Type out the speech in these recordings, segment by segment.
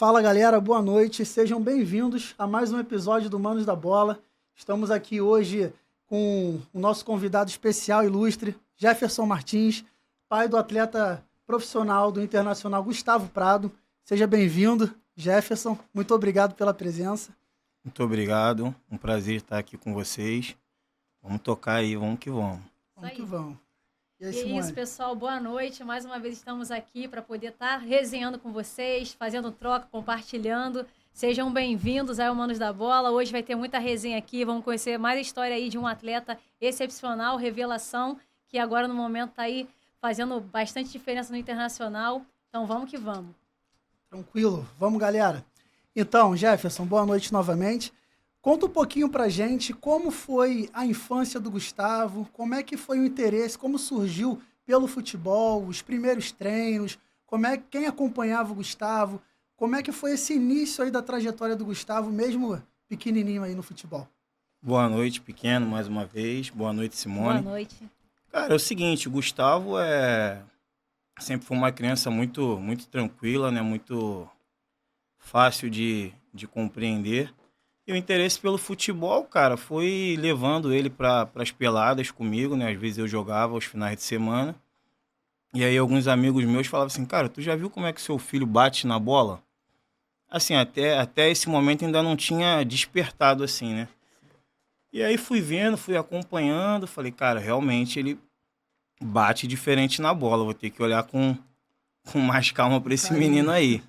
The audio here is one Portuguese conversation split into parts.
Fala galera, boa noite, sejam bem-vindos a mais um episódio do Manos da Bola. Estamos aqui hoje com o nosso convidado especial ilustre, Jefferson Martins, pai do atleta profissional do Internacional Gustavo Prado. Seja bem-vindo, Jefferson, muito obrigado pela presença. Muito obrigado, um prazer estar aqui com vocês. Vamos tocar aí, vamos que vamos. Vamos que vamos. E aí, E é Simone? isso, pessoal. Boa noite. Mais uma vez estamos aqui para poder estar resenhando com vocês, fazendo troca, compartilhando. Sejam bem-vindos ao Manos da Bola. Hoje vai ter muita resenha aqui. Vamos conhecer mais a história aí de um atleta excepcional, revelação, que agora no momento está aí fazendo bastante diferença no Internacional. Então vamos que vamos. Tranquilo, vamos galera. Então, Jefferson, boa noite novamente. Conta um pouquinho pra gente como foi a infância do Gustavo, como é que foi o interesse, como surgiu pelo futebol, os primeiros treinos, quem acompanhava o Gustavo, como é que foi esse início aí da trajetória do Gustavo, mesmo pequenininho aí no futebol. Boa noite, pequeno, mais uma vez. Boa noite, Simone. Boa noite. Cara, é o seguinte, o Gustavo sempre foi uma criança muito, muito tranquila, né? Muito fácil de compreender. E o interesse pelo futebol, cara, foi levando ele para as peladas comigo, né? Às vezes eu jogava aos finais de semana. E aí alguns amigos meus falavam assim, cara, tu já viu como é que seu filho bate na bola? Assim, até esse momento ainda não tinha despertado assim, né? E aí fui vendo, fui acompanhando, falei, cara, realmente ele bate diferente na bola, vou ter que olhar com mais calma para esse menino aí.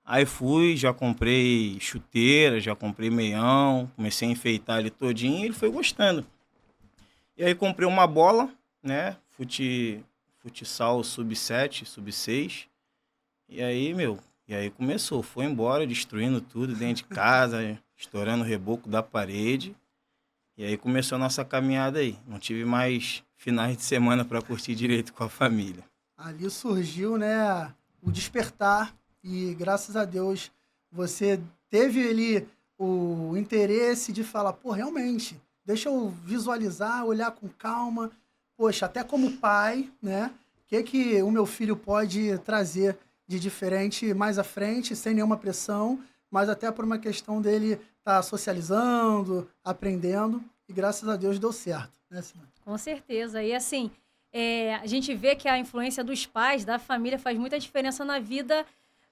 Aí fui, já comprei chuteira, já comprei meião, comecei a enfeitar ele todinho e ele foi gostando. E aí comprei uma bola, né, futsal sub-7, sub-6, e aí começou, foi embora, destruindo tudo dentro de casa, estourando o reboco da parede, e aí começou a nossa caminhada aí. Não tive mais finais de semana para curtir direito com a família. Ali surgiu, né, o despertar e graças a Deus você teve ali o interesse de falar, pô, realmente, deixa eu visualizar, olhar com calma, poxa, até como pai, né, que o meu filho pode trazer de diferente mais à frente, sem nenhuma pressão, mas até por uma questão dele estar socializando, aprendendo, e graças a Deus deu certo, né, Simone? Com certeza. E assim, a gente vê que a influência dos pais, da família, faz muita diferença na vida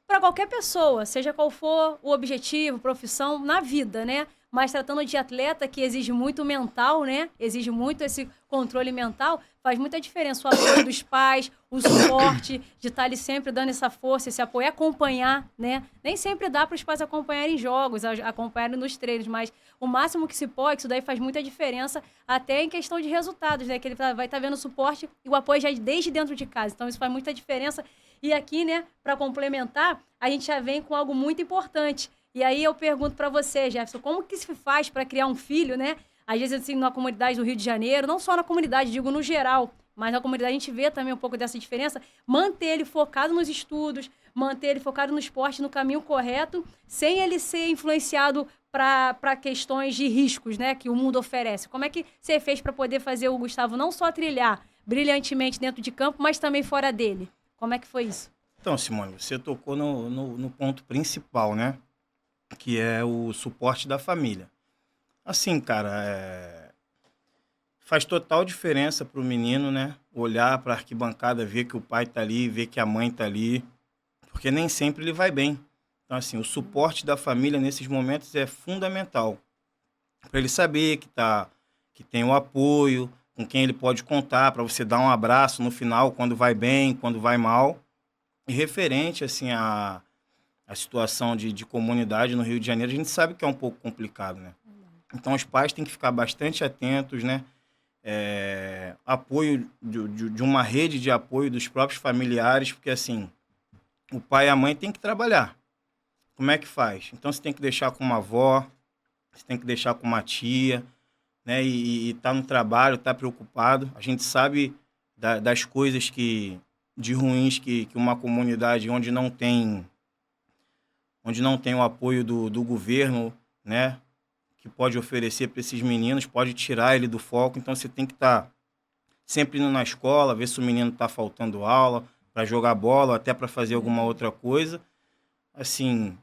para qualquer pessoa, seja qual for o objetivo, profissão, na vida, né? Mas tratando de atleta que exige muito mental, né? Exige muito esse controle mental, faz muita diferença o apoio dos pais, o suporte de estar ali sempre dando essa força, esse apoio, acompanhar, né? Nem sempre dá para os pais acompanharem jogos, acompanharem nos treinos, mas o máximo que se pode, isso daí faz muita diferença, até em questão de resultados, né? Que ele vai estar vendo o suporte e o apoio já desde dentro de casa. Então, isso faz muita diferença. E aqui, né, para complementar, a gente já vem com algo muito importante. E aí eu pergunto para você, Jefferson, como que se faz para criar um filho, né? Às vezes, assim, na comunidade do Rio de Janeiro, não só na comunidade, digo no geral, mas na comunidade a gente vê também um pouco dessa diferença, manter ele focado nos estudos, manter ele focado no esporte, no caminho correto, sem ele ser influenciado para questões de riscos, né, que o mundo oferece. Como é que você fez para poder fazer o Gustavo não só trilhar brilhantemente dentro de campo, mas também fora dele? Como é que foi isso? Então, Simone, você tocou no ponto principal, né? Que é o suporte da família. Assim, cara, faz total diferença para o menino, né? Olhar para a arquibancada, ver que o pai tá ali, ver que a mãe tá ali, porque nem sempre ele vai bem. Então, assim, o suporte da família nesses momentos é fundamental. Para ele saber que tem o apoio, com quem ele pode contar, para você dar um abraço no final, quando vai bem, quando vai mal. E referente, assim, a situação de comunidade no Rio de Janeiro, a gente sabe que é um pouco complicado, né? Então, os pais têm que ficar bastante atentos, né? Apoio de uma rede de apoio dos próprios familiares, porque, assim, o pai e a mãe têm que trabalhar. Como é que faz? Então, você tem que deixar com uma avó, você tem que deixar com uma tia, né? E tá no trabalho, tá preocupado. A gente sabe das coisas de ruins que uma comunidade onde não tem o apoio do governo, né, que pode oferecer para esses meninos, pode tirar ele do foco. Então você tem que estar sempre indo na escola, ver se o menino está faltando aula, para jogar bola, até para fazer alguma outra coisa. Assim,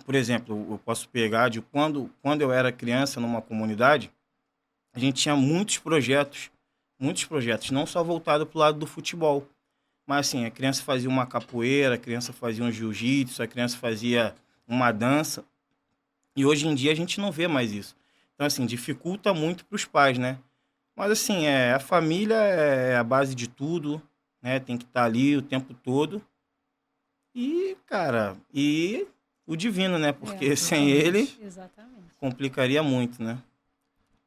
por exemplo, eu posso pegar de quando eu era criança numa comunidade, a gente tinha muitos projetos, não só voltado para o lado do futebol, mas assim, a criança fazia uma capoeira, a criança fazia um jiu-jitsu, a criança fazia uma dança, e hoje em dia a gente não vê mais isso. Então, assim, dificulta muito para os pais, né? Mas, assim, a família é a base de tudo, né? Tem que estar ali o tempo todo. E, cara, e o divino, né? Porque sem ele Exatamente. complicaria muito, né?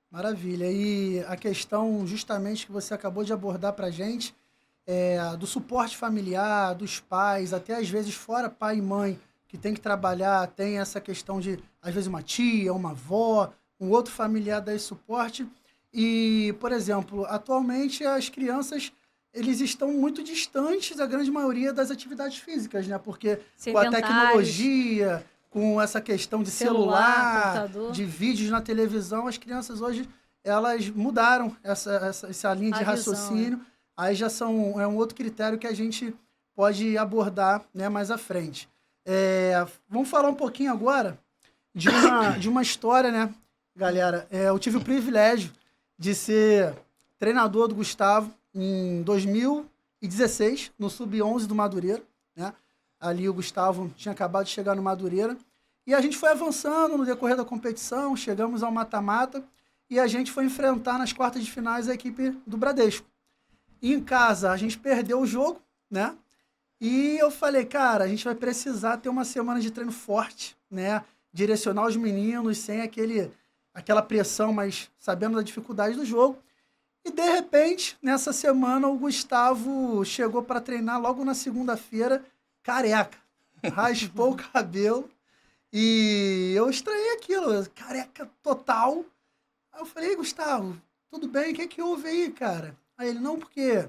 Maravilha. E a questão justamente que você acabou de abordar para a gente, do suporte familiar, dos pais, até às vezes fora pai e mãe, que tem que trabalhar, tem essa questão de, às vezes, uma tia, uma avó, um outro familiar dar esse suporte. E, por exemplo, atualmente as crianças, eles estão muito distantes, a grande maioria, das atividades físicas, né? Porque com a Sedentários. tecnologia, com essa questão de celular, computador. de vídeos na televisão, as crianças hoje, elas mudaram essa linha de A visão, raciocínio. Aí já é um outro critério que a gente pode abordar, né, mais à frente. Vamos falar um pouquinho agora de uma história, né, galera? Eu tive o privilégio de ser treinador do Gustavo em 2016, no Sub-11 do Madureira, né? Ali o Gustavo tinha acabado de chegar no Madureira. E a gente foi avançando no decorrer da competição, chegamos ao mata-mata e a gente foi enfrentar nas quartas de finais a equipe do Bradesco. E em casa a gente perdeu o jogo, né? E eu falei, cara, a gente vai precisar ter uma semana de treino forte, né? Direcionar os meninos sem aquela pressão, mas sabendo da dificuldade do jogo. E, de repente, nessa semana, o Gustavo chegou para treinar logo na segunda-feira, careca. Raspou o cabelo e eu estranhei aquilo, careca total. Aí eu falei, Gustavo, tudo bem? O que é que houve aí, cara? Aí ele, não, porque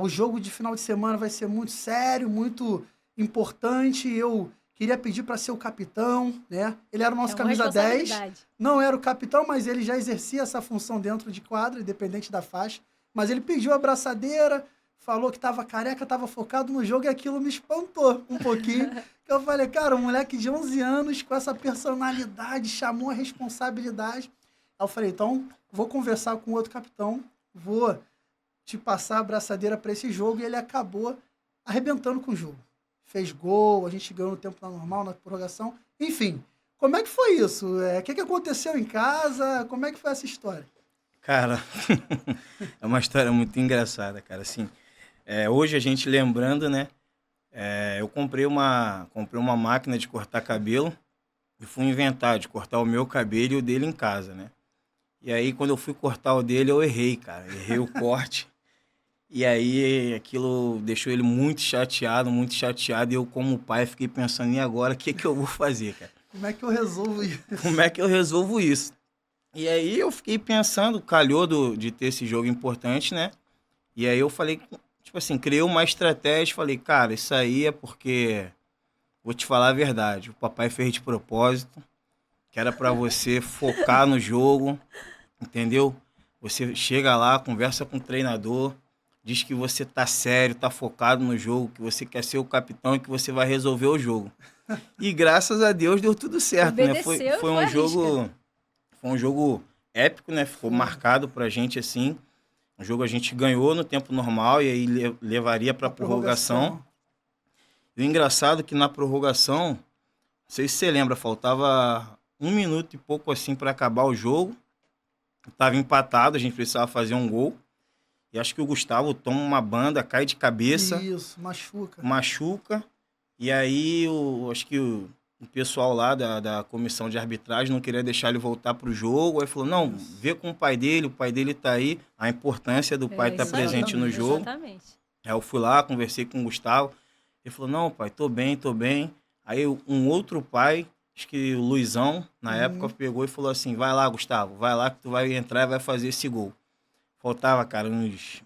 o jogo de final de semana vai ser muito sério, muito importante. Eu queria pedir para ser o capitão, né? Ele era o nosso camisa 10. Não era o capitão, mas ele já exercia essa função dentro de quadra, independente da faixa. Mas ele pediu a abraçadeira, falou que estava careca, estava focado no jogo e aquilo me espantou um pouquinho. Eu falei, cara, um moleque de 11 anos com essa personalidade, chamou a responsabilidade. Aí eu falei, então, vou conversar com o outro capitão, vou te passar a abraçadeira para esse jogo. E ele acabou arrebentando com o jogo. Fez gol, a gente ganhou no tempo normal, na prorrogação. Enfim, como é que foi isso? O que aconteceu em casa? Como é que foi essa história? Cara, é uma história muito engraçada, cara. Assim, hoje a gente lembrando, né? Eu comprei uma máquina de cortar cabelo e fui inventar de cortar o meu cabelo e o dele em casa, né? E aí, quando eu fui cortar o dele, eu errei, cara. Errei o corte. E aí, aquilo deixou ele muito chateado, muito chateado. E eu, como pai, fiquei pensando, e agora, o que eu vou fazer, cara? Como é que eu resolvo isso? Como é que eu resolvo isso? E aí, eu fiquei pensando, calhou de ter esse jogo importante, né? E aí, eu falei, tipo assim, criei uma estratégia. Falei, cara, isso aí é porque, vou te falar a verdade, o papai fez de propósito, que era pra você focar no jogo, entendeu? Você chega lá, conversa com o treinador, diz que você tá sério, tá focado no jogo, que você quer ser o capitão e que você vai resolver o jogo. E graças a Deus deu tudo certo, obedeceu, né? Foi um jogo épico, né? Ficou marcado pra gente assim. O jogo a gente ganhou no tempo normal e aí levaria pra prorrogação. E o engraçado é que na prorrogação, não sei se você lembra, faltava 1 minuto e pouco assim para acabar o jogo. Tava empatado, a gente precisava fazer um gol. E acho que o Gustavo toma uma banda, cai de cabeça. Isso, machuca. Machuca. E aí, acho que o pessoal lá da comissão de arbitragem não queria deixar ele voltar pro jogo. Aí falou, não, vê com o pai dele tá aí. A importância do pai estar presente no jogo. Exatamente. Aí eu fui lá, conversei com o Gustavo. Ele falou, não, pai, tô bem. Aí um outro pai, acho que o Luizão, na época, pegou e falou assim, vai lá, Gustavo, vai lá que tu vai entrar e vai fazer esse gol. Faltava, cara, uns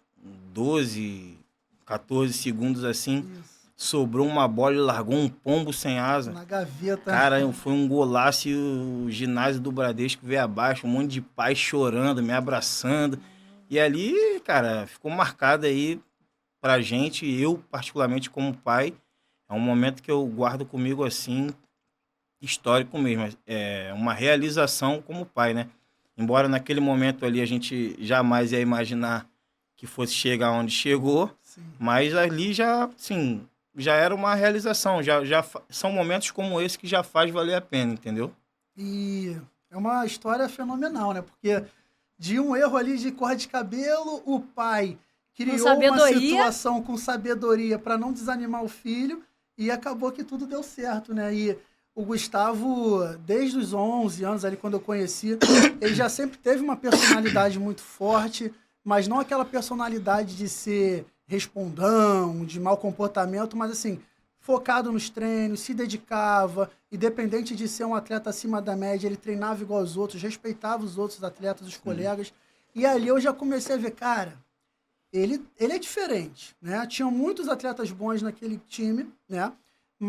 12, 14 segundos assim. Isso. Sobrou uma bola e largou um pombo sem asa. Na gaveta. Cara, foi um golaço e o ginásio do Bradesco veio abaixo, um monte de pais chorando, me abraçando. E ali, cara, ficou marcado aí pra gente, eu particularmente como pai, é um momento que eu guardo comigo assim, histórico mesmo, é uma realização como pai, né? Embora naquele momento ali a gente jamais ia imaginar que fosse chegar onde chegou, Sim. mas ali já, sim, já era uma realização, são momentos como esse que já faz valer a pena, entendeu? E é uma história fenomenal, né? Porque de um erro ali de cor de cabelo, o pai criou uma situação com sabedoria para não desanimar o filho e acabou que tudo deu certo, né? E o Gustavo, desde os 11 anos ali, quando eu conheci, ele já sempre teve uma personalidade muito forte, mas não aquela personalidade de ser respondão, de mau comportamento, mas assim, focado nos treinos, se dedicava, independente de ser um atleta acima da média, ele treinava igual aos outros, respeitava os outros atletas, os colegas. E ali eu já comecei a ver, cara, ele é diferente, né? Tinham muitos atletas bons naquele time, né?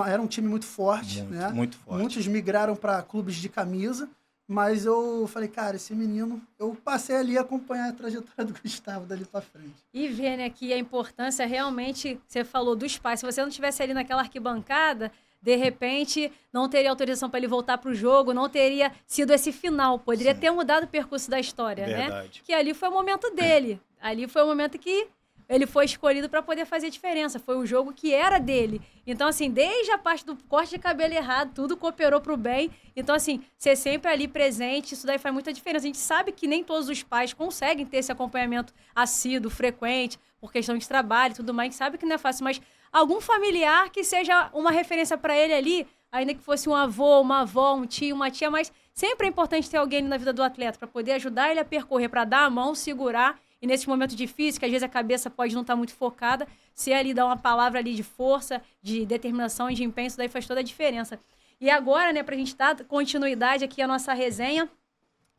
Era um time muito forte, né? Muito forte. Muitos migraram para clubes de camisa, mas eu falei, cara, esse menino... Eu passei ali a acompanhar a trajetória do Gustavo dali para frente. E ver, né, que a importância realmente, você falou dos pais, se você não estivesse ali naquela arquibancada, de repente não teria autorização para ele voltar para o jogo, não teria sido esse final, poderia ter mudado o percurso da história, Verdade. né? Que ali foi o momento dele, ali foi o momento que ele foi escolhido para poder fazer diferença. Foi o jogo que era dele. Então, assim, desde a parte do corte de cabelo errado, tudo cooperou pro bem. Então, assim, ser sempre ali presente, isso daí faz muita diferença. A gente sabe que nem todos os pais conseguem ter esse acompanhamento assíduo, frequente, por questão de trabalho e tudo mais. A gente sabe que não é fácil, mas algum familiar que seja uma referência para ele ali, ainda que fosse um avô, uma avó, um tio, uma tia, mas sempre é importante ter alguém na vida do atleta para poder ajudar ele a percorrer, para dar a mão, segurar. E nesses momentos difíceis, que às vezes a cabeça pode não estar muito focada, se ali dá uma palavra ali de força, de determinação e de empenho, isso daí faz toda a diferença. E agora, né, pra gente dar continuidade aqui à nossa resenha,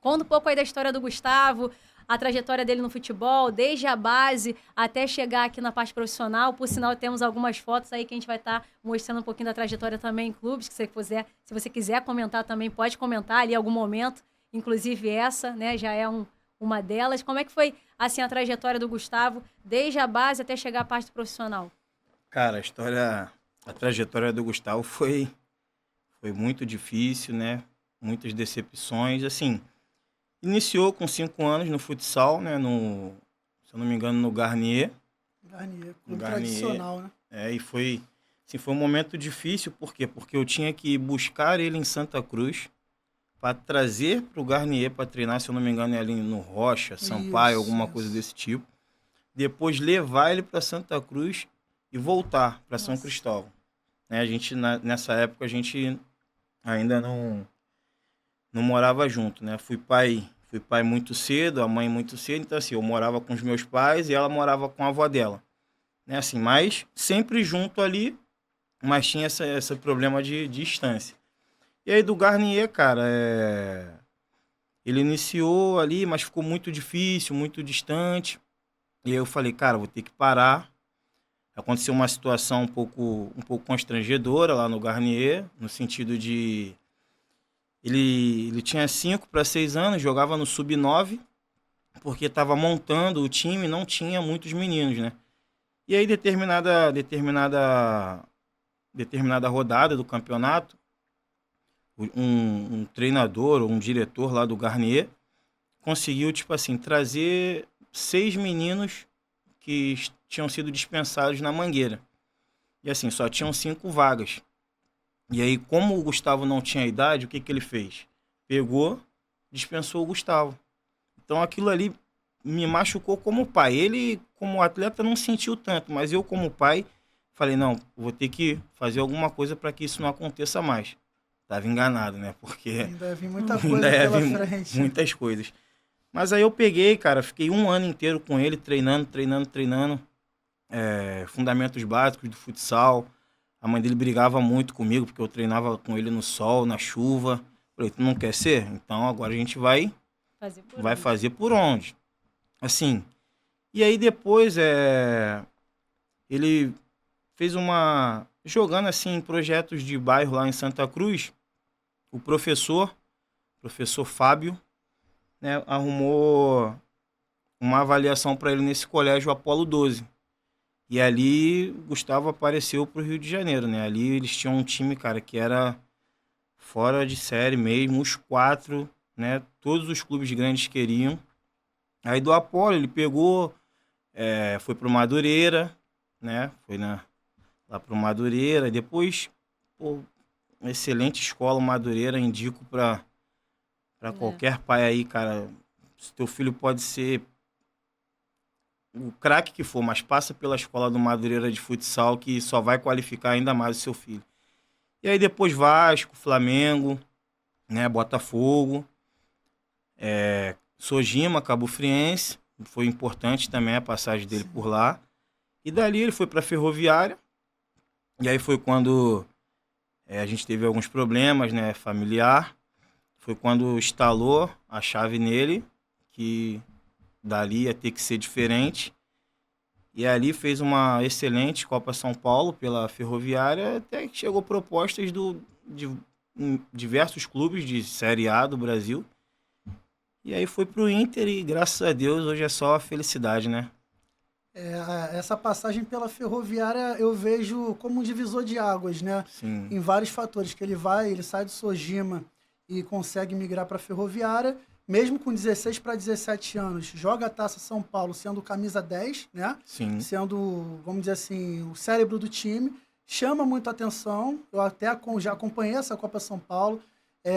conta um pouco aí da história do Gustavo, a trajetória dele no futebol, desde a base até chegar aqui na parte profissional. Por sinal, temos algumas fotos aí que a gente vai estar mostrando um pouquinho da trajetória também em clubes, que se você quiser comentar também, pode comentar ali em algum momento, inclusive essa, né, já é uma delas. Como é que foi, assim, a trajetória do Gustavo, desde a base até chegar à parte profissional? Cara, a trajetória do Gustavo foi muito difícil, né? Muitas decepções, assim. Iniciou com 5 anos no futsal, né? Se eu não me engano, no Garnier. Clube tradicional, né? E foi um momento difícil, por quê? Porque eu tinha que buscar ele em Santa Cruz, para trazer para o Garnier para treinar, se eu não me engano, é ali no Rocha, Sampaio, alguma coisa desse tipo. Depois levar ele para Santa Cruz e voltar para São Cristóvão. Né? A gente, nessa época, a gente ainda não morava junto, né? Fui pai muito cedo, a mãe muito cedo, então assim, eu morava com os meus pais e ela morava com a avó dela. Né? Assim, mas sempre junto ali, mas tinha esse problema de distância. E aí do Garnier, cara, ele iniciou ali, mas ficou muito difícil, muito distante. E aí eu falei, cara, vou ter que parar. Aconteceu uma situação um pouco constrangedora lá no Garnier, no sentido de... Ele tinha 5 para 6 anos, jogava no Sub-9, porque estava montando o time, não tinha muitos meninos, né? E aí determinada rodada do campeonato, um treinador ou um diretor lá do Garnier conseguiu, tipo assim, trazer 6 meninos que tinham sido dispensados na Mangueira. E assim, só tinham 5 vagas. E aí, como o Gustavo não tinha idade, o que ele fez? Pegou, dispensou o Gustavo. Então aquilo ali me machucou como pai. Ele, como atleta, não sentiu tanto, mas eu, como pai, falei, não, vou ter que fazer alguma coisa para que isso não aconteça mais. Estava enganado, né? Porque ainda ia vir muita coisa pela frente. Muitas coisas. Mas aí eu peguei, cara, fiquei 1 ano inteiro com ele, treinando. Fundamentos básicos do futsal. A mãe dele brigava muito comigo, porque eu treinava com ele no sol, na chuva. Falei, tu não quer ser? Então agora a gente vai fazer por onde? Assim, e aí depois ele fez jogando assim em projetos de bairro lá em Santa Cruz, o professor Fábio, né, arrumou uma avaliação para ele nesse colégio Apolo 12. E ali o Gustavo apareceu para o Rio de Janeiro, né? Ali eles tinham um time, cara, que era fora de série mesmo, os 4, né? Todos os clubes grandes queriam. Aí do Apolo ele pegou, foi pro Madureira, né? Lá pro Madureira. Depois, pô, uma excelente escola, Madureira, indico para qualquer pai aí, cara. Se teu filho pode ser o craque que for, mas passa pela escola do Madureira de futsal, que só vai qualificar ainda mais o seu filho. E aí depois Vasco, Flamengo, né, Botafogo, Sojima, Cabo Friense, foi importante também a passagem dele por lá. E dali ele foi para Ferroviária, e aí foi quando a gente teve alguns problemas, né, familiar. Foi quando instalou a chave nele, que dali ia ter que ser diferente. E ali fez uma excelente Copa São Paulo pela Ferroviária, até que chegou propostas de diversos clubes de Série A do Brasil. E aí foi pro Inter e, graças a Deus, hoje é só felicidade, né? Essa passagem pela Ferroviária eu vejo como um divisor de águas, né? Sim. Em vários fatores, que ele sai do Sojima e consegue migrar para a Ferroviária, mesmo com 16 para 17 anos, joga a Taça São Paulo sendo camisa 10, né? Sim. Sendo, vamos dizer assim, o cérebro do time, chama muito a atenção. Eu até já acompanhei essa Copa São Paulo,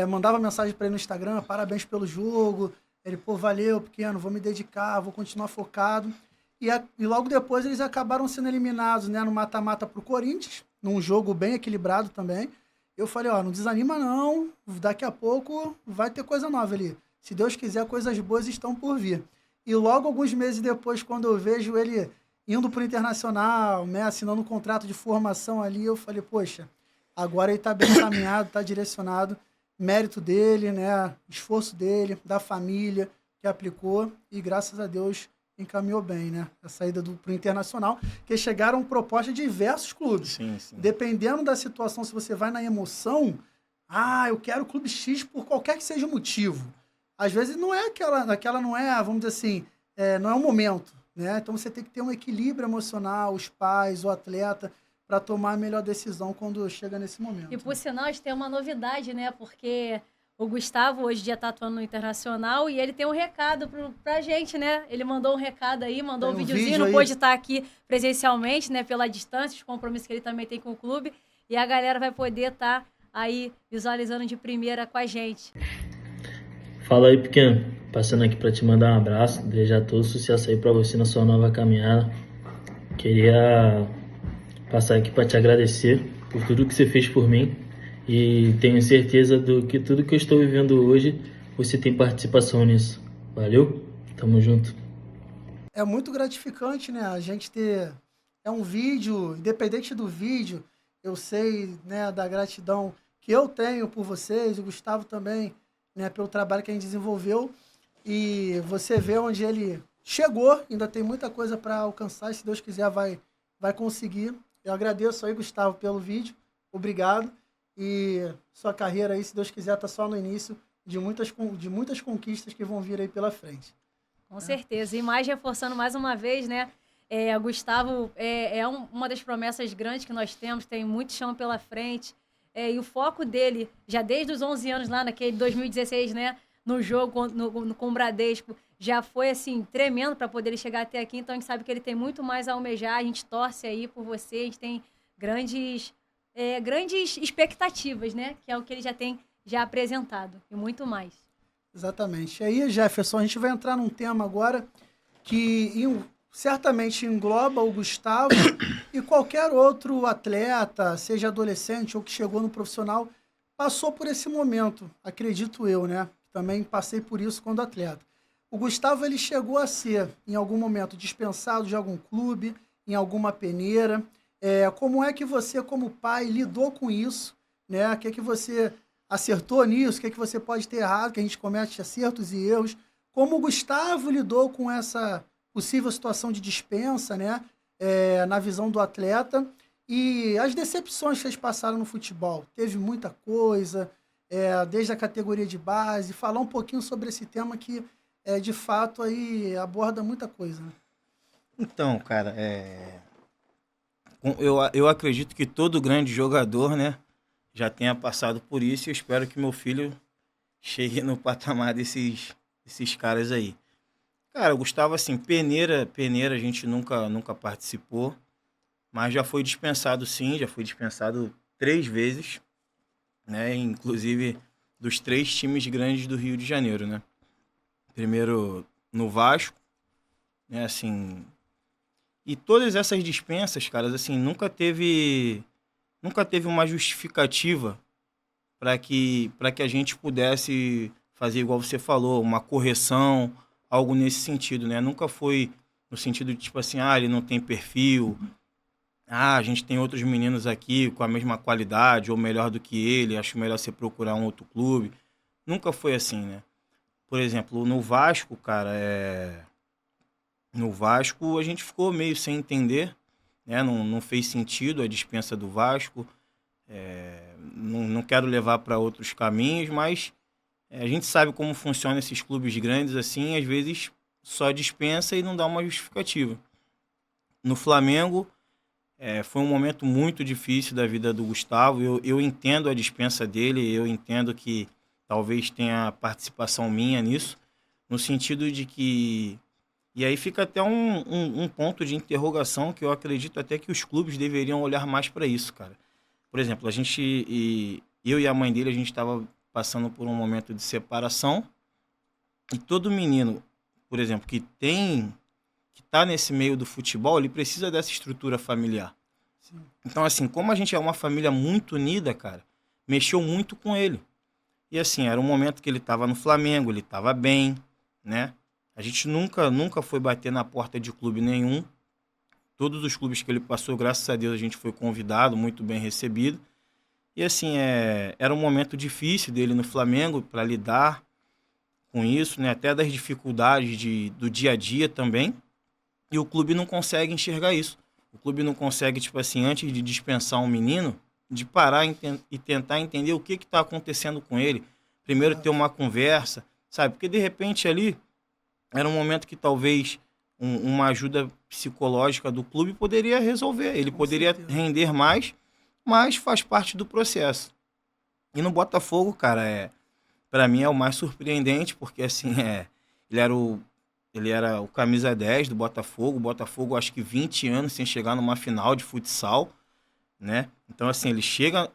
mandava mensagem para ele no Instagram, parabéns pelo jogo, ele, pô, valeu, pequeno, vou me dedicar, vou continuar focado. E logo depois eles acabaram sendo eliminados, né, no mata-mata pro Corinthians, num jogo bem equilibrado também. Eu falei, ó, não desanima não, daqui a pouco vai ter coisa nova ali. Se Deus quiser, coisas boas estão por vir. E logo alguns meses depois, quando eu vejo ele indo pro Internacional, né, assinando um contrato de formação ali, eu falei, poxa, agora ele tá bem encaminhado, tá direcionado, mérito dele, né, esforço dele, da família que aplicou, e graças a Deus encaminhou bem, né? A saída pro Internacional, que chegaram propostas de diversos clubes. Sim, sim. Dependendo da situação, se você vai na emoção, eu quero o clube X por qualquer que seja o motivo. Às vezes não é aquela não é, vamos dizer assim, não é o momento, né? Então você tem que ter um equilíbrio emocional, os pais, o atleta, para tomar a melhor decisão quando chega nesse momento. E por sinal, a gente tem uma novidade, né? Porque o Gustavo hoje já está atuando no Internacional e ele tem um recado pra gente, né? Ele mandou um recado aí, mandou um videozinho, não pôde estar aqui presencialmente, né? Pela distância, os compromissos que ele também tem com o clube. E a galera vai poder estar aí visualizando de primeira com a gente. Fala aí, pequeno. Passando aqui para te mandar um abraço, desejar todo sucesso aí para você na sua nova caminhada. Queria passar aqui para te agradecer por tudo que você fez por mim. E tenho certeza que tudo que eu estou vivendo hoje, você tem participação nisso. Valeu? Tamo junto. É muito gratificante, né? A gente ter... um vídeo, independente do vídeo, eu sei, né, da gratidão que eu tenho por vocês, o Gustavo também, né, pelo trabalho que a gente desenvolveu. E você vê onde ele chegou, ainda tem muita coisa para alcançar, e se Deus quiser vai conseguir. Eu agradeço aí, Gustavo, pelo vídeo. Obrigado. E sua carreira aí, se Deus quiser, tá só no início de muitas conquistas que vão vir aí pela frente. Com certeza. E mais reforçando mais uma vez, né? O Gustavo uma das promessas grandes que nós temos, tem muito chão pela frente. E o foco dele, já desde os 11 anos lá, naquele 2016, né? No jogo com o Bradesco, já foi, assim, tremendo para poder ele chegar até aqui. Então, a gente sabe que ele tem muito mais a almejar. A gente torce aí por você. A gente tem grandes expectativas, né? Que é o que ele já tem apresentado. E muito mais. Exatamente. E aí, Jefferson, a gente vai entrar num tema agora que certamente engloba o Gustavo e qualquer outro atleta, seja adolescente ou que chegou no profissional, passou por esse momento, acredito eu, né? Também passei por isso quando atleta. O Gustavo, ele chegou a ser, em algum momento, dispensado de algum clube, em alguma peneira. Como é que você, como pai, lidou com isso? Né? O que é que você acertou nisso? O que é que você pode ter errado? Que a gente comete acertos e erros. Como o Gustavo lidou com essa possível situação de dispensa, né? Na visão do atleta? E as decepções que vocês passaram no futebol? Teve muita coisa, desde a categoria de base. Falar um pouquinho sobre esse tema que, de fato, aí aborda muita coisa. Né? Então, cara, eu acredito que todo grande jogador, né, já tenha passado por isso e eu espero que meu filho chegue no patamar desses caras aí. Cara, o Gustavo, assim, peneira a gente nunca participou, mas já foi dispensado sim, já foi dispensado 3 vezes, né? Inclusive dos 3 times grandes do Rio de Janeiro, né? Primeiro no Vasco, né? Assim, e todas essas dispensas, caras, assim, nunca teve uma justificativa para que a gente pudesse fazer igual você falou, uma correção, algo nesse sentido, né? Nunca foi no sentido de tipo assim, ele não tem perfil, a gente tem outros meninos aqui com a mesma qualidade ou melhor do que ele, acho melhor você procurar um outro clube. Nunca foi assim, né? Por exemplo, no Vasco, cara, no Vasco a gente ficou meio sem entender, né? Não fez sentido a dispensa do Vasco. Não quero levar para outros caminhos, mas a gente sabe como funcionam esses clubes grandes assim, às vezes só dispensa e não dá uma justificativa. No Flamengo, foi um momento muito difícil da vida do Gustavo. Eu entendo a dispensa dele, eu entendo que talvez tenha participação minha nisso, no sentido de que... E aí fica até um ponto de interrogação que eu acredito até que os clubes deveriam olhar mais para isso, cara. Por exemplo, eu e a mãe dele, a gente estava passando por um momento de separação e todo menino, por exemplo, que está nesse meio do futebol, ele precisa dessa estrutura familiar. Sim. Então, assim, como a gente é uma família muito unida, cara, mexeu muito com ele. E assim, era um momento que ele estava no Flamengo, ele estava bem, né? A gente nunca foi bater na porta de clube nenhum. Todos os clubes que ele passou, graças a Deus, a gente foi convidado, muito bem recebido. E assim, era um momento difícil dele no Flamengo para lidar com isso, né? Até das dificuldades do dia a dia também. E o clube não consegue enxergar isso. O clube não consegue, tipo assim, antes de dispensar um menino, de parar e tentar entender o que está acontecendo com ele. Primeiro ter uma conversa, sabe? Porque de repente ali era um momento que talvez uma ajuda psicológica do clube poderia resolver. Ele poderia render mais, mas faz parte do processo. E no Botafogo, cara, para mim é o mais surpreendente, porque assim, ele era o camisa 10 do Botafogo. O Botafogo, acho que 20 anos sem chegar numa final de futsal, né? Então, assim, ele chega...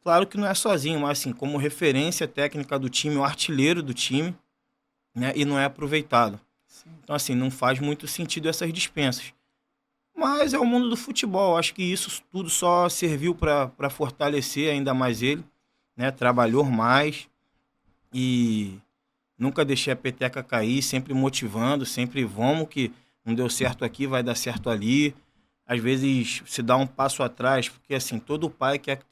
Claro que não é sozinho, mas assim, como referência técnica do time, o artilheiro do time, né? E não é aproveitado. Sim. Então, assim, não faz muito sentido essas dispensas. Mas é o mundo do futebol. Acho que isso tudo só serviu para fortalecer ainda mais ele, né? Trabalhou mais e nunca deixei a peteca cair, sempre motivando, sempre vamos que não deu certo aqui, vai dar certo ali. Às vezes se dá um passo atrás, porque assim, todo pai quer que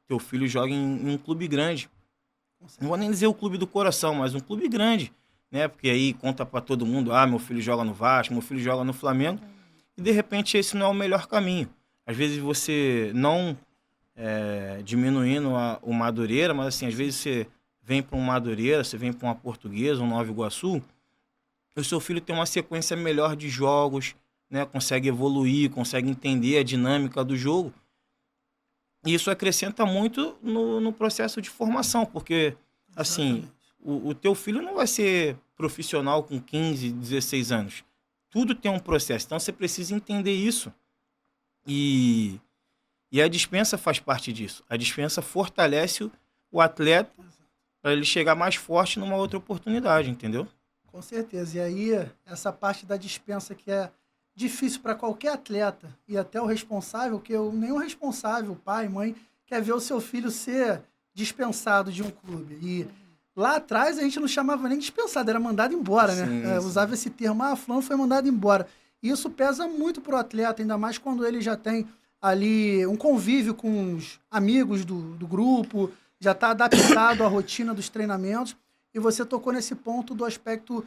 teu filho jogue em um clube grande. Não vou nem dizer o clube do coração, mas um clube grande, né? Porque aí conta para todo mundo, meu filho joga no Vasco, meu filho joga no Flamengo, e de repente esse não é o melhor caminho. Às vezes você não diminuindo o Madureira, mas assim, às vezes você vem para um Madureira, você vem para uma Portuguesa, um Nova Iguaçu, e o seu filho tem uma sequência melhor de jogos, né? Consegue evoluir, consegue entender a dinâmica do jogo. E isso acrescenta muito no processo de formação, porque assim, o teu filho não vai ser profissional com 15, 16 anos. Tudo tem um processo, então você precisa entender isso. E a dispensa faz parte disso. A dispensa fortalece o atleta para ele chegar mais forte numa outra oportunidade, entendeu? Com certeza. E aí, essa parte da dispensa que é difícil para qualquer atleta e até o responsável, que nenhum responsável, pai, mãe, quer ver o seu filho ser dispensado de um clube. E lá atrás a gente não chamava nem dispensado, era mandado embora, né? Sim. Usava esse termo, fulano foi mandado embora. E isso pesa muito pro atleta, ainda mais quando ele já tem ali um convívio com os amigos do grupo, já está adaptado à rotina dos treinamentos. E você tocou nesse ponto do aspecto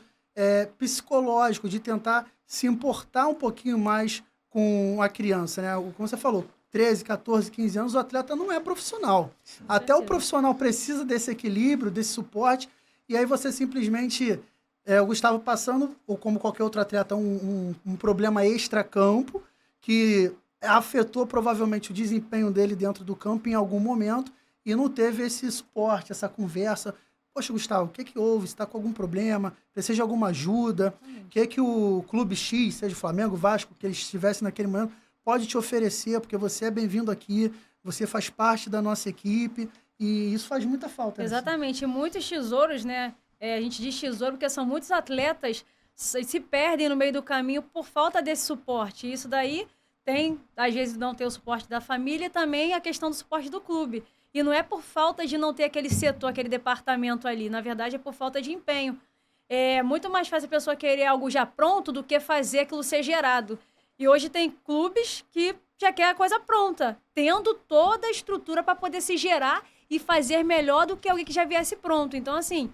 psicológico, de tentar se importar um pouquinho mais com a criança, né? Como você falou, 13, 14, 15 anos, o atleta não é profissional. Sim, até o profissional precisa desse equilíbrio, desse suporte, e aí você simplesmente, o Gustavo passando, ou como qualquer outro atleta, um problema extra-campo, que afetou provavelmente o desempenho dele dentro do campo em algum momento e não teve esse suporte, essa conversa. Poxa, Gustavo, o que que houve? Você está com algum problema? Precisa de alguma ajuda? O que o clube X, seja o Flamengo, Vasco, que eles estivessem naquele momento, pode te oferecer, porque você é bem-vindo aqui, você faz parte da nossa equipe e isso faz muita falta. Exatamente. Muitos tesouros, né? A gente diz tesouro porque são muitos atletas se perdem no meio do caminho por falta desse suporte. Isso daí tem, às vezes, não ter o suporte da família e também a questão do suporte do clube. E não é por falta de não ter aquele setor, aquele departamento ali. Na verdade, é por falta de empenho. É muito mais fácil a pessoa querer algo já pronto do que fazer aquilo ser gerado. E hoje tem clubes que já quer a coisa pronta, tendo toda a estrutura para poder se gerar e fazer melhor do que alguém que já viesse pronto. Então, assim,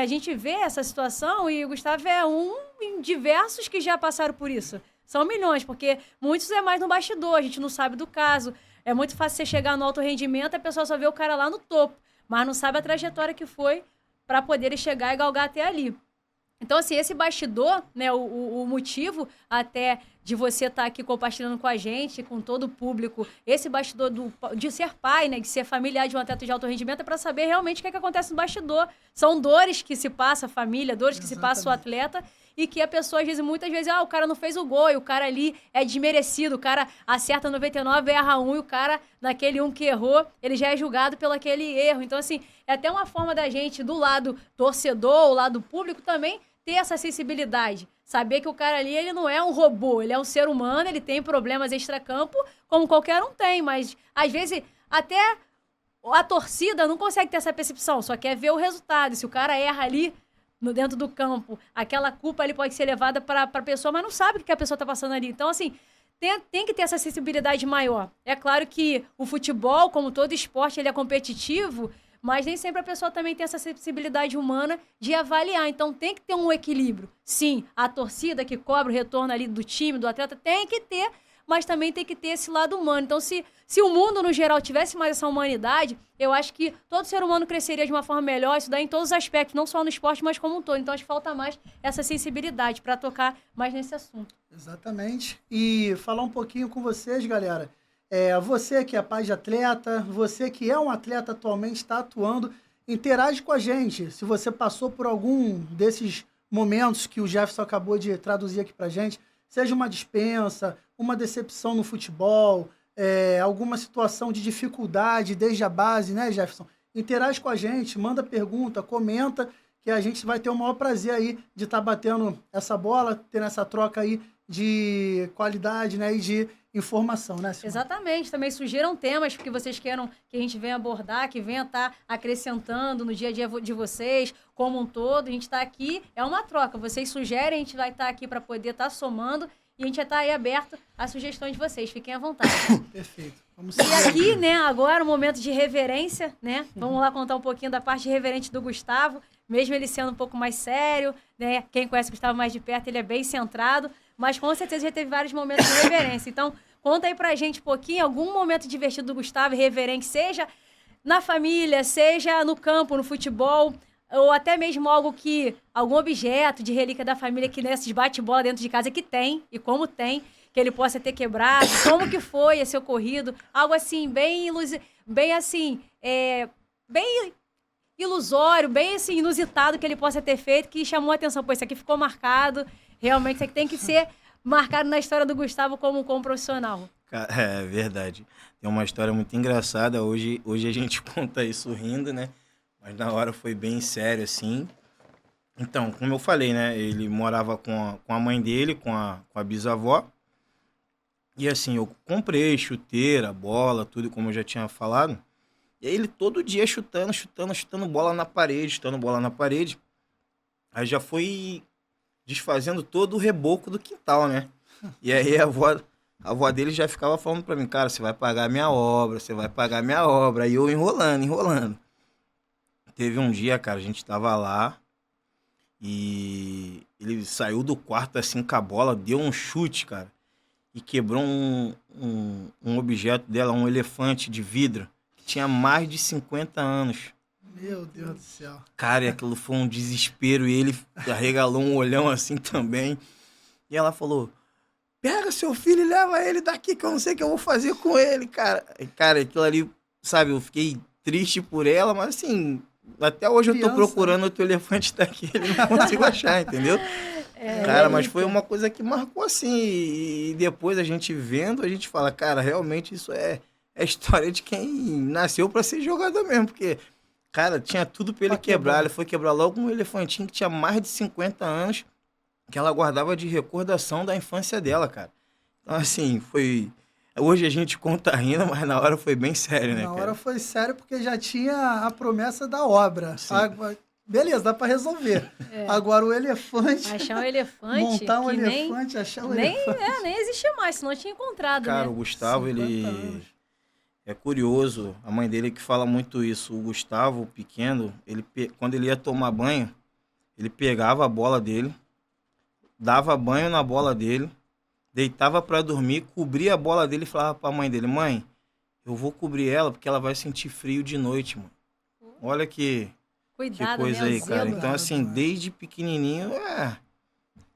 a gente vê essa situação e o Gustavo é um em diversos que já passaram por isso. São milhões, porque muitos é mais no bastidor, a gente não sabe do caso. É muito fácil você chegar no alto rendimento, a pessoa só vê o cara lá no topo, mas não sabe a trajetória que foi para poder chegar e galgar até ali. Então, assim, esse bastidor, né, o motivo até de você estar aqui compartilhando com a gente, com todo o público, esse bastidor de ser pai, né, de ser familiar de um atleta de alto rendimento, é para saber realmente o que é que acontece no bastidor. São dores que se passa a família, dores que se passa o atleta, e que a pessoa, às vezes, muitas vezes, o cara não fez o gol, e o cara ali é desmerecido, o cara acerta 99, erra 1, e o cara, naquele 1 que errou, ele já é julgado pelo aquele erro. Então, assim, é até uma forma da gente, do lado torcedor, o lado público, também ter essa sensibilidade. Saber que o cara ali, ele não é um robô, ele é um ser humano, ele tem problemas extracampo, como qualquer um tem, mas, às vezes, até a torcida não consegue ter essa percepção, só quer ver o resultado. Se o cara erra ali, dentro do campo, aquela culpa ali pode ser levada para a pessoa, mas não sabe o que a pessoa está passando ali. Então, assim, tem que ter essa sensibilidade maior. É claro que o futebol, como todo esporte, ele é competitivo, mas nem sempre a pessoa também tem essa sensibilidade humana de avaliar. Então, tem que ter um equilíbrio. Sim, a torcida que cobra o retorno ali do time, do atleta, tem que ter, mas também tem que ter esse lado humano. Então, se o mundo, no geral, tivesse mais essa humanidade, eu acho que todo ser humano cresceria de uma forma melhor, isso daí em todos os aspectos, não só no esporte, mas como um todo. Então, acho que falta mais essa sensibilidade para tocar mais nesse assunto. Exatamente. E falar um pouquinho com vocês, galera. Você que é pai de atleta, você que é um atleta atualmente, está atuando, interage com a gente. Se você passou por algum desses momentos que o Jefferson acabou de traduzir aqui pra gente, seja uma dispensa, uma decepção no futebol, alguma situação de dificuldade desde a base, né, Jefferson? Interage com a gente, manda pergunta, comenta, que a gente vai ter o maior prazer aí de estar batendo essa bola, tendo essa troca aí de qualidade, né, e de informação, né, Simone? Exatamente. Também sugiram temas que vocês queiram que a gente venha abordar, que venha estar acrescentando no dia a dia de vocês, como um todo. A gente está aqui, é uma troca. Vocês sugerem, a gente vai estar aqui para poder estar somando e a gente vai estar aí aberto às sugestões de vocês. Fiquem à vontade. Perfeito. Vamos E aqui, né, agora um momento de reverência, né? Vamos lá contar um pouquinho da parte reverente do Gustavo, mesmo ele sendo um pouco mais sério, né? Quem conhece o Gustavo mais de perto, ele é bem centrado, mas com certeza já teve vários momentos de reverência. Então, conta aí pra gente um pouquinho, algum momento divertido do Gustavo, reverente, seja na família, seja no campo, no futebol, ou até mesmo algum objeto de relíquia da família que nesses bate-bola dentro de casa que tem, e como tem, que ele possa ter quebrado, como que foi esse ocorrido, algo assim, bem ilusório, bem assim, inusitado que ele possa ter feito, que chamou a atenção. Pô, isso aqui ficou marcado, realmente isso aqui tem que ser marcado na história do Gustavo como profissional. É verdade. Tem uma história muito engraçada. Hoje a gente conta isso rindo, né? Mas na hora foi bem sério, assim. Então, como eu falei, né? Ele morava com a mãe dele, com a bisavó. E assim, eu comprei chuteira, bola, tudo, como eu já tinha falado. E aí ele todo dia chutando bola na parede, Aí já foi desfazendo todo o reboco do quintal, né? E aí a avó dele já ficava falando pra mim, cara, você vai pagar minha obra. Aí eu enrolando. Teve um dia, cara, a gente tava lá e ele saiu do quarto assim com a bola, deu um chute, cara, e quebrou um objeto dela, um elefante de vidro, que tinha mais de 50 anos. Meu Deus do céu. Cara, e aquilo foi um desespero, e ele arregalou um olhão assim também. E ela falou, pega seu filho e leva ele daqui que eu não sei o que eu vou fazer com ele, cara. Cara, aquilo ali, sabe, eu fiquei triste por ela, mas assim, até hoje eu tô procurando outro elefante daquele, não consigo achar, entendeu? Cara, mas foi uma coisa que marcou assim, e depois a gente vendo, a gente fala, cara, realmente isso é história de quem nasceu pra ser jogador mesmo, porque, cara, tinha tudo pra ele quebrar, ele foi quebrar logo um elefantinho que tinha mais de 50 anos, que ela guardava de recordação da infância dela, cara. Então, assim, foi... Hoje a gente conta rindo, mas na hora foi bem sério, né, cara? Na hora foi sério porque já tinha a promessa da obra. Beleza, dá pra resolver. Agora o elefante... Achar um elefante... Montar um elefante, achar um elefante... Nem existia mais, senão tinha encontrado, cara, né? O Gustavo, ele... É curioso, a mãe dele que fala muito isso. O Gustavo, o pequeno, quando ele ia tomar banho, ele pegava a bola dele, dava banho na bola dele, deitava pra dormir, cobria a bola dele e falava pra mãe dele, mãe, eu vou cobrir ela porque ela vai sentir frio de noite, mano. Olha que coisa aí, cara. Então, assim, desde pequenininho,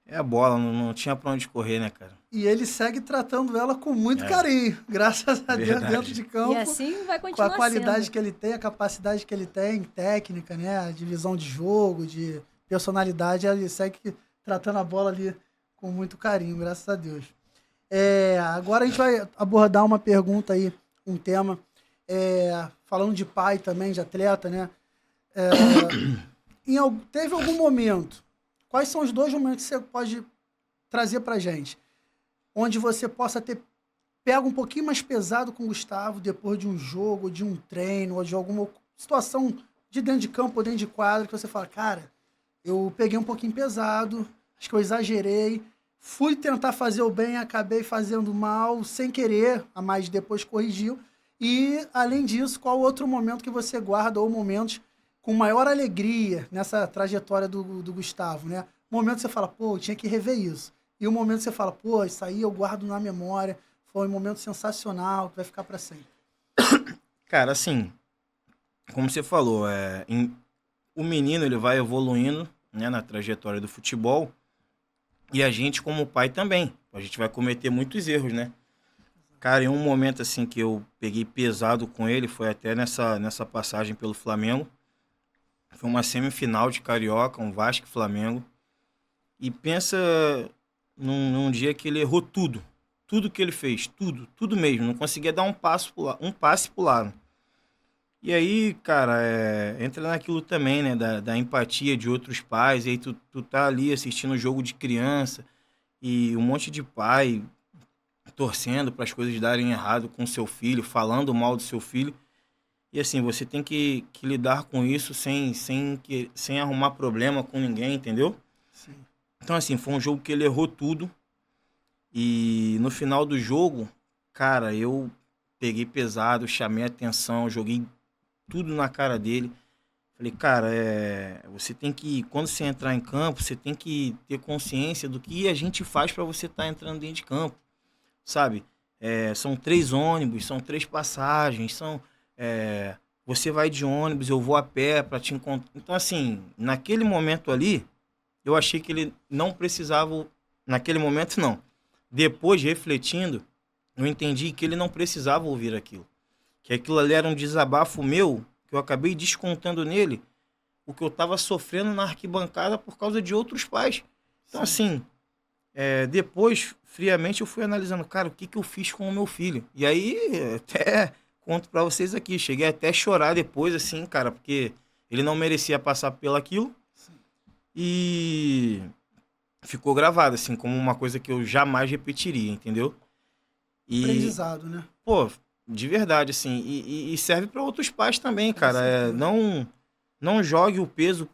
é a bola, não tinha pra onde correr, né, cara? E ele segue tratando ela com muito carinho, graças a Deus, dentro de campo. E assim vai continuar com a qualidade sendo. que ele tem, a capacidade que ele tem, técnica, né, a divisão de jogo, de personalidade, ele segue tratando a bola ali com muito carinho, graças a Deus. Agora a gente vai abordar uma pergunta aí, um tema, falando de pai também, de atleta, né? Teve algum momento, quais são os 2 momentos que você pode trazer pra gente, onde você possa ter pego um pouquinho mais pesado com o Gustavo depois de um jogo, de um treino, ou de alguma situação de dentro de campo ou dentro de quadro, que você fala, cara, eu peguei um pouquinho pesado, acho que eu exagerei, fui tentar fazer o bem, acabei fazendo mal, sem querer, mas depois corrigiu. E, além disso, qual outro momento que você guarda, ou momentos com maior alegria nessa trajetória do Gustavo, né? Momento que você fala, pô, eu tinha que rever isso. E o momento que você fala, pô, isso aí eu guardo na memória, foi um momento sensacional, que vai ficar para sempre. Cara, assim, como você falou, o menino ele vai evoluindo, né, na trajetória do futebol, e a gente como pai também. A gente vai cometer muitos erros, né? Cara, em um momento assim que eu peguei pesado com ele, foi até nessa passagem pelo Flamengo. Foi uma semifinal de Carioca, um Vasco e Flamengo. E pensa num dia que ele errou tudo. Tudo que ele fez, tudo mesmo. Não conseguia dar um passe pro lado. E aí, cara, entra naquilo também, né, da empatia de outros pais, e aí tu tá ali assistindo o jogo de criança, e um monte de pai torcendo para as coisas darem errado com seu filho, falando mal do seu filho, e assim, você tem que lidar com isso sem arrumar problema com ninguém, entendeu? Sim. Então, assim, foi um jogo que ele errou tudo, e no final do jogo, cara, eu peguei pesado, chamei atenção, joguei tudo na cara dele. Falei, cara, você tem que, quando você entrar em campo, você tem que ter consciência do que a gente faz para você estar entrando dentro de campo, sabe? São 3 ônibus, são 3 passagens, você vai de ônibus, eu vou a pé para te encontrar. Então, assim, naquele momento ali, eu achei que ele não precisava, naquele momento não. Depois, refletindo, eu entendi que ele não precisava ouvir aquilo. Que aquilo ali era um desabafo meu, que eu acabei descontando nele, o que eu estava sofrendo na arquibancada por causa de outros pais. Então, assim, depois, friamente, eu fui analisando, cara, o que eu fiz com o meu filho? E aí, até conto para vocês aqui, cheguei até a chorar depois, assim, cara, porque ele não merecia passar pelaquilo. E ficou gravado, assim, como uma coisa que eu jamais repetiria, entendeu? Aprendizado, né? Pô, de verdade, assim, e serve para outros pais também, cara. Não jogue o peso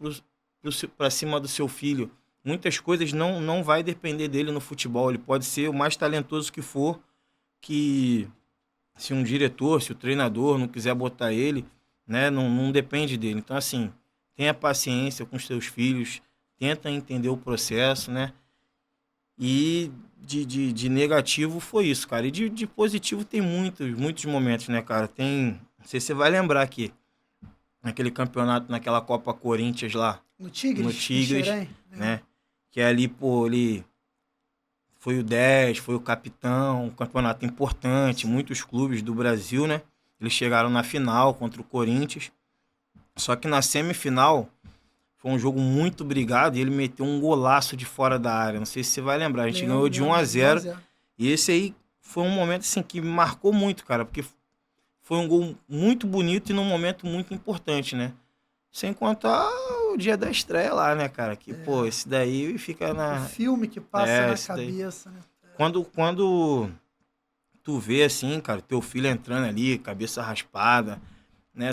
para cima do seu filho. Muitas coisas não vai depender dele no futebol. Ele pode ser o mais talentoso que for, que se um diretor, se o treinador não quiser botar ele, né, não depende dele. Então, assim, tenha paciência com os seus filhos, tenta entender o processo, né? E de negativo foi isso, cara. E de positivo tem muitos momentos, né, cara? Não sei se você vai lembrar aqui, naquele campeonato, naquela Copa Corinthians lá. No Tigres, né? Que ali, pô, ele foi o 10, foi o capitão, um campeonato importante, muitos clubes do Brasil, né? Eles chegaram na final contra o Corinthians. Só que na semifinal foi um jogo muito brigado e ele meteu um golaço de fora da área. Não sei se você vai lembrar, a gente ganhou de 1-0. E esse aí foi um momento assim que me marcou muito, cara, porque foi um gol muito bonito e num momento muito importante, né? Sem contar o dia da estreia lá, né, cara? Que, pô, esse daí fica na... O filme que passa na cabeça, né? Quando tu vê, assim, cara, teu filho entrando ali, cabeça raspada, né?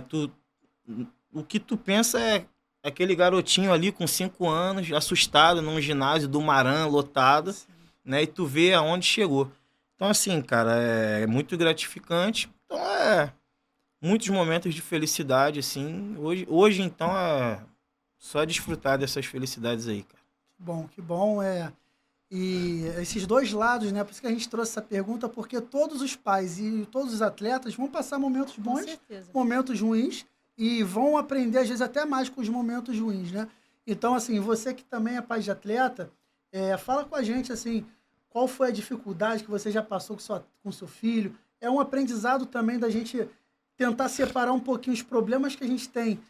O que tu pensa é aquele garotinho ali com 5 anos, assustado num ginásio do Maran, lotado, né? E tu vê aonde chegou. Então, assim, cara, é muito gratificante. Então, muitos momentos de felicidade, assim. Hoje então, é só desfrutar dessas felicidades aí, cara. Que bom, E esses dois lados, né? Por isso que a gente trouxe essa pergunta, porque todos os pais e todos os atletas vão passar momentos bons, momentos ruins, e vão aprender, às vezes, até mais com os momentos ruins, né? Então, assim, você que também é pai de atleta, fala com a gente, assim, qual foi a dificuldade que você já passou com seu filho. É um aprendizado também da gente tentar separar um pouquinho os problemas que a gente tem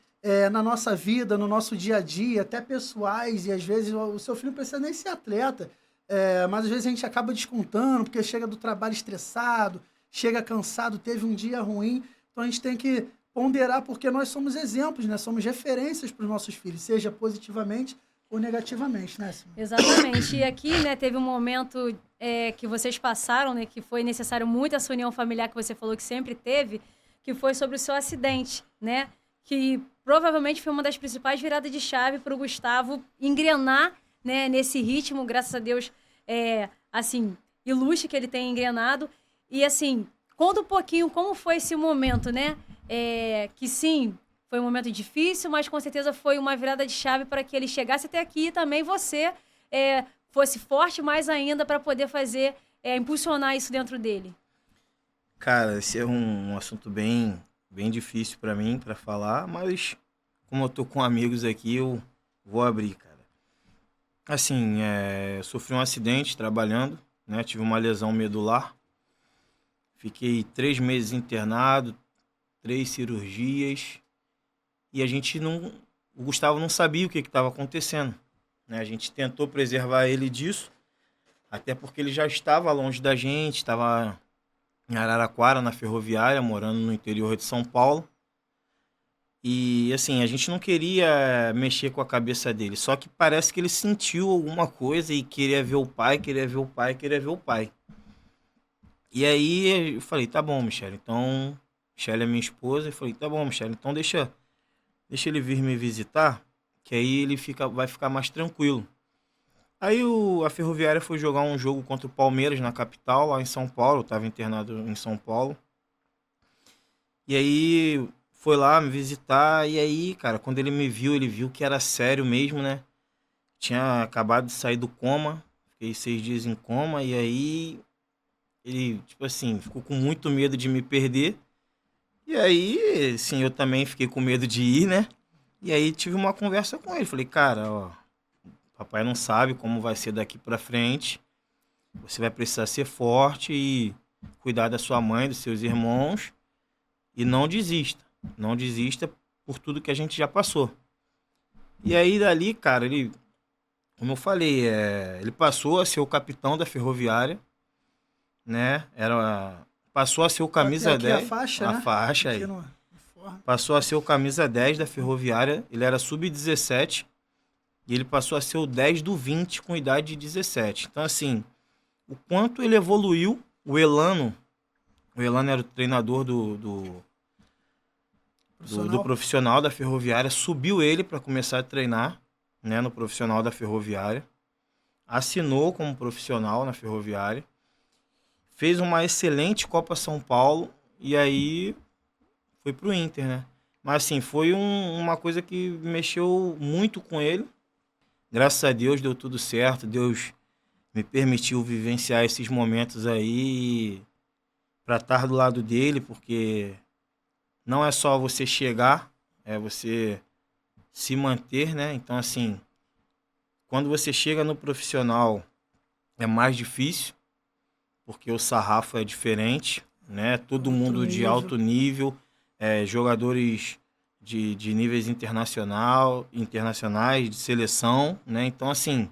na nossa vida, no nosso dia a dia, até pessoais, e às vezes o seu filho não precisa nem ser atleta, mas às vezes a gente acaba descontando, porque chega do trabalho estressado, chega cansado, teve um dia ruim, então a gente tem que ponderar, porque nós somos exemplos, né? Somos referências para os nossos filhos, seja positivamente ou negativamente, né, Simone? Exatamente. E aqui, né, teve um momento que vocês passaram, né, que foi necessário muito essa união familiar que você falou que sempre teve, que foi sobre o seu acidente, né? Que provavelmente foi uma das principais viradas de chave para o Gustavo engrenar, né, nesse ritmo, graças a Deus, assim, ilustre que ele tem engrenado. E, assim, conta um pouquinho como foi esse momento, né? Que, sim, foi um momento difícil, mas com certeza foi uma virada de chave para que ele chegasse até aqui e também você fosse forte mais ainda para poder fazer, impulsionar isso dentro dele. Cara, esse é um assunto bem difícil para mim, para falar, mas como eu tô com amigos aqui, eu vou abrir, cara. Assim, eu sofri um acidente trabalhando, né? Tive uma lesão medular. Fiquei 3 meses internado, 3 cirurgias. E o Gustavo não sabia o que estava acontecendo, né? A gente tentou preservar ele disso, até porque ele já estava longe da gente, estava em Araraquara, na Ferroviária, morando no interior de São Paulo. E, assim, a gente não queria mexer com a cabeça dele, só que parece que ele sentiu alguma coisa e queria ver o pai, queria ver o pai, queria ver o pai. E aí eu falei, tá bom, Michele, então... Michele é minha esposa, eu falei, tá bom, Michele, então deixa ele vir me visitar, que aí ele vai ficar mais tranquilo. Aí a Ferroviária foi jogar um jogo contra o Palmeiras na capital, lá em São Paulo. Eu estava internado em São Paulo. E aí foi lá me visitar. E aí, cara, quando ele me viu, ele viu que era sério mesmo, né? Tinha acabado de sair do coma. Fiquei 6 dias em coma. E aí ele, tipo assim, ficou com muito medo de me perder. E aí, sim, eu também fiquei com medo de ir, né? E aí tive uma conversa com ele. Falei, cara, ó, papai não sabe como vai ser daqui pra frente. Você vai precisar ser forte e cuidar da sua mãe, dos seus irmãos. E não desista. Não desista por tudo que a gente já passou. E aí dali, cara, ele, como eu falei, ele passou a ser o capitão da Ferroviária, né? Passou a ser o camisa 10. A faixa, a né? faixa aí. Passou a ser o camisa 10 da Ferroviária. Ele era sub-17. E ele passou a ser o 10 do 20 com idade de 17. Então, assim, o quanto ele evoluiu, o Elano era o treinador do profissional da Ferroviária, subiu ele para começar a treinar, né, no profissional da Ferroviária. Assinou como profissional na Ferroviária. Fez uma excelente Copa São Paulo e aí foi pro Inter, né? Mas, assim, foi uma coisa que mexeu muito com ele. Graças a Deus deu tudo certo, Deus me permitiu vivenciar esses momentos aí para estar do lado dele, porque não é só você chegar, é você se manter, né? Então, assim, quando você chega no profissional, é mais difícil, porque o sarrafo é diferente, né? Todo mundo de alto nível, jogadores de níveis internacionais, de seleção, né? Então, assim,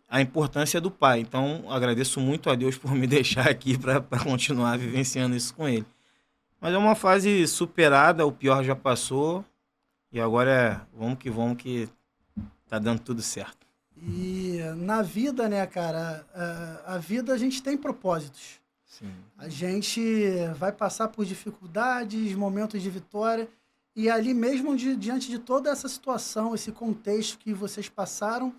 a importância do pai. Então, agradeço muito a Deus por me deixar aqui para continuar vivenciando isso com ele. Mas é uma fase superada, o pior já passou, e agora vamos que tá dando tudo certo. E na vida, né, cara, a vida a gente tem propósitos. Sim. A gente vai passar por dificuldades, momentos de vitória, e ali mesmo diante de toda essa situação, esse contexto que vocês passaram,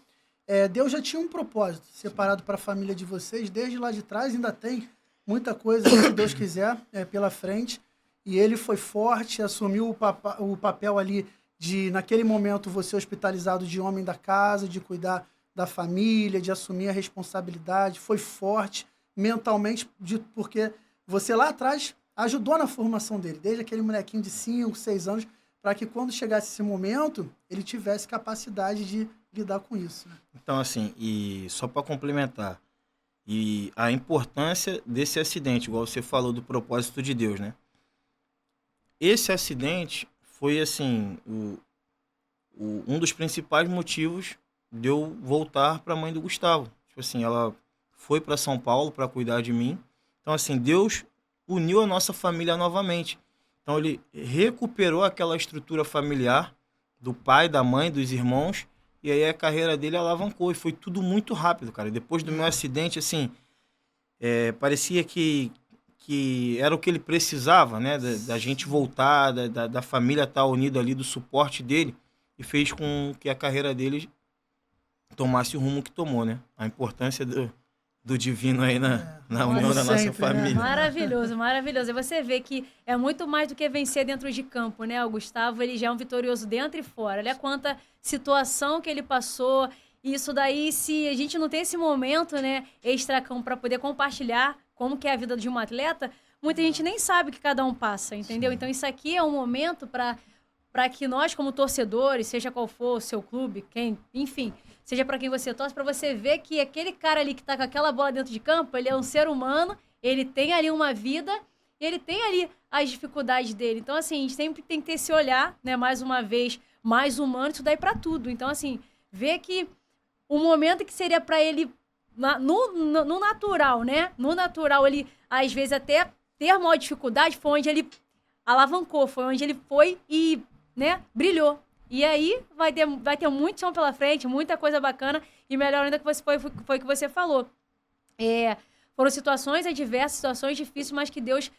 Deus já tinha um propósito separado para a família de vocês, desde lá de trás, ainda tem muita coisa, se Deus quiser, pela frente, e ele foi forte, assumiu o papel ali de, naquele momento, você hospitalizado de homem da casa, de cuidar da família, de assumir a responsabilidade, foi forte mentalmente, porque você lá atrás ajudou na formação dele, desde aquele molequinho de 5, 6 anos, para que quando chegasse esse momento, ele tivesse capacidade de lidar com isso. Né? Então, assim, e só para complementar, e a importância desse acidente, igual você falou do propósito de Deus, né? Esse acidente foi, assim, um dos principais motivos de eu voltar para a mãe do Gustavo. Tipo assim, ela foi para São Paulo para cuidar de mim. Então, assim, Deus uniu a nossa família novamente. Então, ele recuperou aquela estrutura familiar do pai, da mãe, dos irmãos, e aí a carreira dele alavancou. E foi tudo muito rápido, cara. Depois do meu acidente, assim, parecia que era o que ele precisava, né? Da gente voltar, da família estar unida ali, do suporte dele, e fez com que a carreira dele tomasse o rumo que tomou, né? A importância do divino aí na união da nossa família. Né? Maravilhoso, maravilhoso. E você vê que é muito mais do que vencer dentro de campo, né? O Gustavo, ele já é um vitorioso dentro e fora. Olha quanta situação que ele passou. Isso daí, se a gente não tem esse momento, né, extracampo para poder compartilhar como que é a vida de um atleta, muita gente nem sabe o que cada um passa, entendeu? Sim. Então isso aqui é um momento para que nós, como torcedores, seja qual for o seu clube, enfim, seja para quem você torce, para você ver que aquele cara ali que tá com aquela bola dentro de campo, ele é um ser humano, ele tem ali uma vida, ele tem ali as dificuldades dele. Então, assim, a gente sempre tem que ter esse olhar, né, mais uma vez, mais humano, isso daí para tudo. Então, assim, ver que o momento que seria para ele, no natural, né, no natural, ele, às vezes, até ter maior dificuldade, foi onde ele alavancou, foi onde ele foi e, né, brilhou. E aí vai ter muito chão pela frente, muita coisa bacana, e melhor ainda que foi o que você falou. Foram situações adversas, situações difíceis, mas que Deus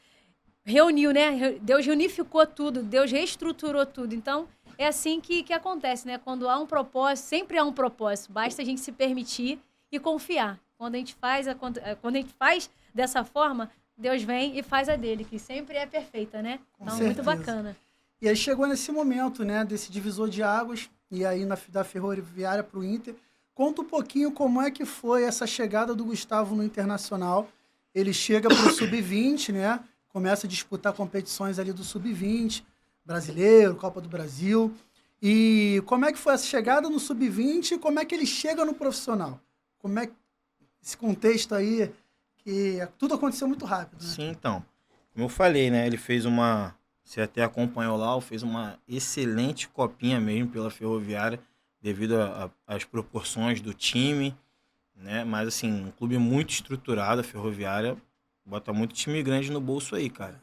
reuniu, né? Deus reunificou tudo, Deus reestruturou tudo. Então, é assim que acontece, né? Quando há um propósito, sempre há um propósito, basta a gente se permitir e confiar. Quando a gente faz dessa forma, Deus vem e faz a dele, que sempre é perfeita, né? Então, muito bacana. E aí chegou nesse momento, né, desse divisor de águas, e aí da Ferroviária para o Inter. Conta um pouquinho como é que foi essa chegada do Gustavo no Internacional. Ele chega para o Sub-20, né? Começa a disputar competições ali do Sub-20, brasileiro, Copa do Brasil. E como é que foi essa chegada no Sub-20 e como é que ele chega no profissional? Como é que esse contexto aí, que tudo aconteceu muito rápido, né? Sim, então. Como eu falei, né? Ele fez você até acompanhou lá, fez uma excelente copinha mesmo pela Ferroviária, devido às proporções do time, né? Mas, assim, um clube muito estruturado, a Ferroviária, bota muito time grande no bolso aí, cara.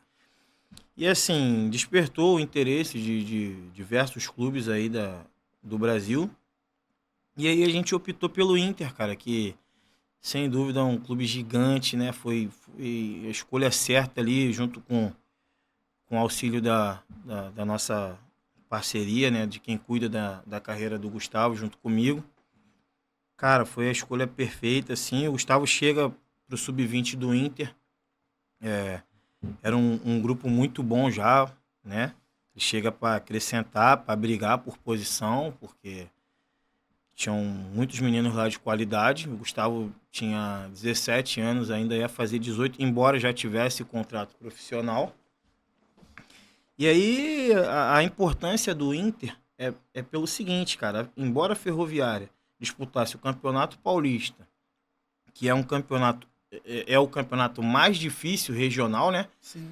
E, assim, despertou o interesse de diversos clubes aí do Brasil. E aí a gente optou pelo Inter, cara, que, sem dúvida, é um clube gigante, né? Foi a escolha certa ali, junto com o auxílio da nossa parceria, né, de quem cuida da carreira do Gustavo junto comigo. Cara, foi a escolha perfeita, assim. O Gustavo chega pro Sub-20 do Inter. Era um grupo muito bom já, né? Ele chega para acrescentar, para brigar por posição, porque tinham muitos meninos lá de qualidade. O Gustavo tinha 17 anos, ainda ia fazer 18, embora já tivesse contrato profissional. E aí, a importância do Inter é pelo seguinte, cara. Embora a Ferroviária disputasse o Campeonato Paulista que é um campeonato, é o campeonato mais difícil regional, né? Sim.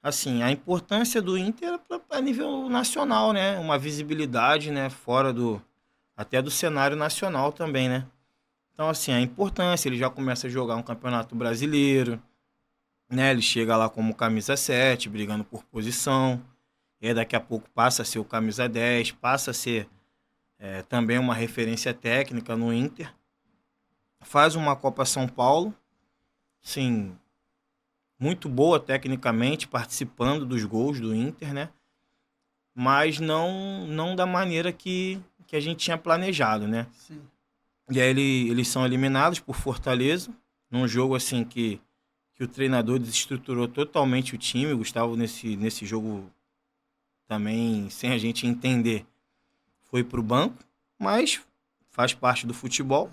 Assim, a importância do Inter a nível nacional, né? Uma visibilidade, né? Fora até do cenário nacional também, né? Então, assim, a importância, ele já começa a jogar um campeonato brasileiro, né? Ele chega lá como camisa 7, brigando por posição, e aí daqui a pouco passa a ser o camisa 10, passa a ser também uma referência técnica no Inter. Faz uma Copa São Paulo, sim, muito boa tecnicamente, participando dos gols do Inter, né? Mas não da maneira que a gente tinha planejado, né? Sim. E aí eles são eliminados por Fortaleza, num jogo assim que o treinador desestruturou totalmente o time. O Gustavo, nesse jogo, também, sem a gente entender, foi pro banco, mas faz parte do futebol.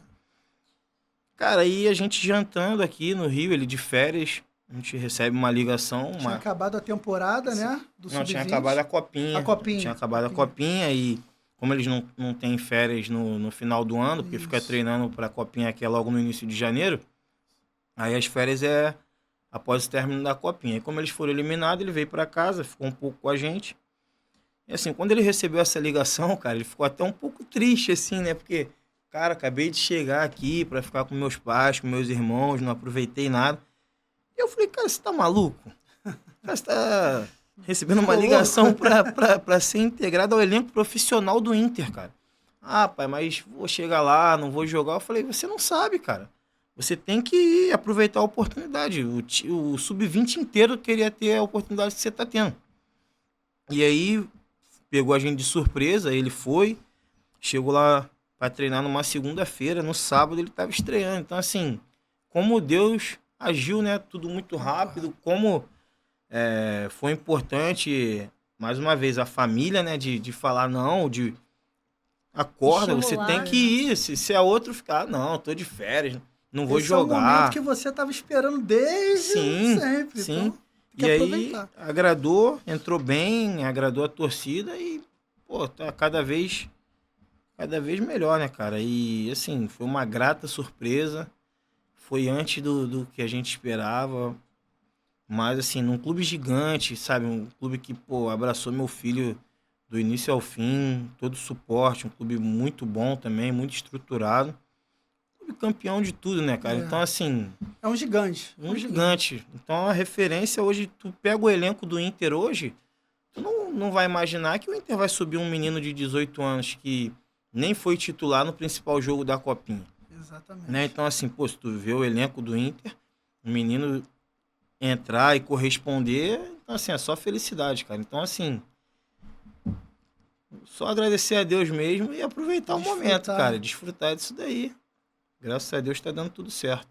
Cara, aí a gente jantando aqui no Rio, ele de férias, a gente recebe uma ligação. Tinha acabado a temporada, né? Do Não, tinha Sub-20. acabado a Copinha. A Copinha. Tinha acabado a Copinha e como eles não têm férias no final do ano, porque fica treinando pra Copinha que é logo no início de janeiro, aí as férias é após o término da Copinha. E como eles foram eliminados, ele veio pra casa, ficou um pouco com a gente. E assim, quando ele recebeu essa ligação, cara, ele ficou até um pouco triste, assim, né? Porque, cara, acabei de chegar aqui pra ficar com meus pais, com meus irmãos, não aproveitei nada. E eu falei, cara, você tá maluco? Cara, você tá recebendo uma ligação pra ser integrado ao elenco profissional do Inter, cara. Ah, pai, mas vou chegar lá, não vou jogar. Eu falei, você não sabe, cara. Você tem que aproveitar a oportunidade. O Sub-20 inteiro queria ter a oportunidade que você tá tendo. E aí, pegou a gente de surpresa, ele foi, chegou lá pra treinar numa segunda-feira, no sábado ele tava estreando. Então, assim, como Deus agiu, né? Tudo muito rápido, como foi importante, mais uma vez, a família, né? De falar, não, acorda, você tem que ir. Se a outro ficar, não, tô de férias, não vou jogar. É o momento que você tava esperando desde sempre. Sim. Então, tem que e aproveitar. Aí, agradou, entrou bem, agradou a torcida e, pô, tá cada vez melhor, né, cara? E, assim, foi uma grata surpresa. Foi antes do que a gente esperava. Mas, assim, num clube gigante, sabe? Um clube que, pô, abraçou meu filho do início ao fim, todo suporte. Um clube muito bom também, muito estruturado. Clube campeão de tudo, né, cara? Então, assim... É um gigante. Um gigante. Então, a referência hoje... Tu pega o elenco do Inter hoje, tu não vai imaginar que o Inter vai subir um menino de 18 anos que nem foi titular no principal jogo da Copinha. Exatamente. Né? Então, assim, pô, se tu vê o elenco do Inter, o menino entrar e corresponder, então, assim, é só felicidade, cara. Então, assim, só agradecer a Deus mesmo e aproveitar o momento, cara. Desfrutar disso daí. Graças a Deus tá dando tudo certo.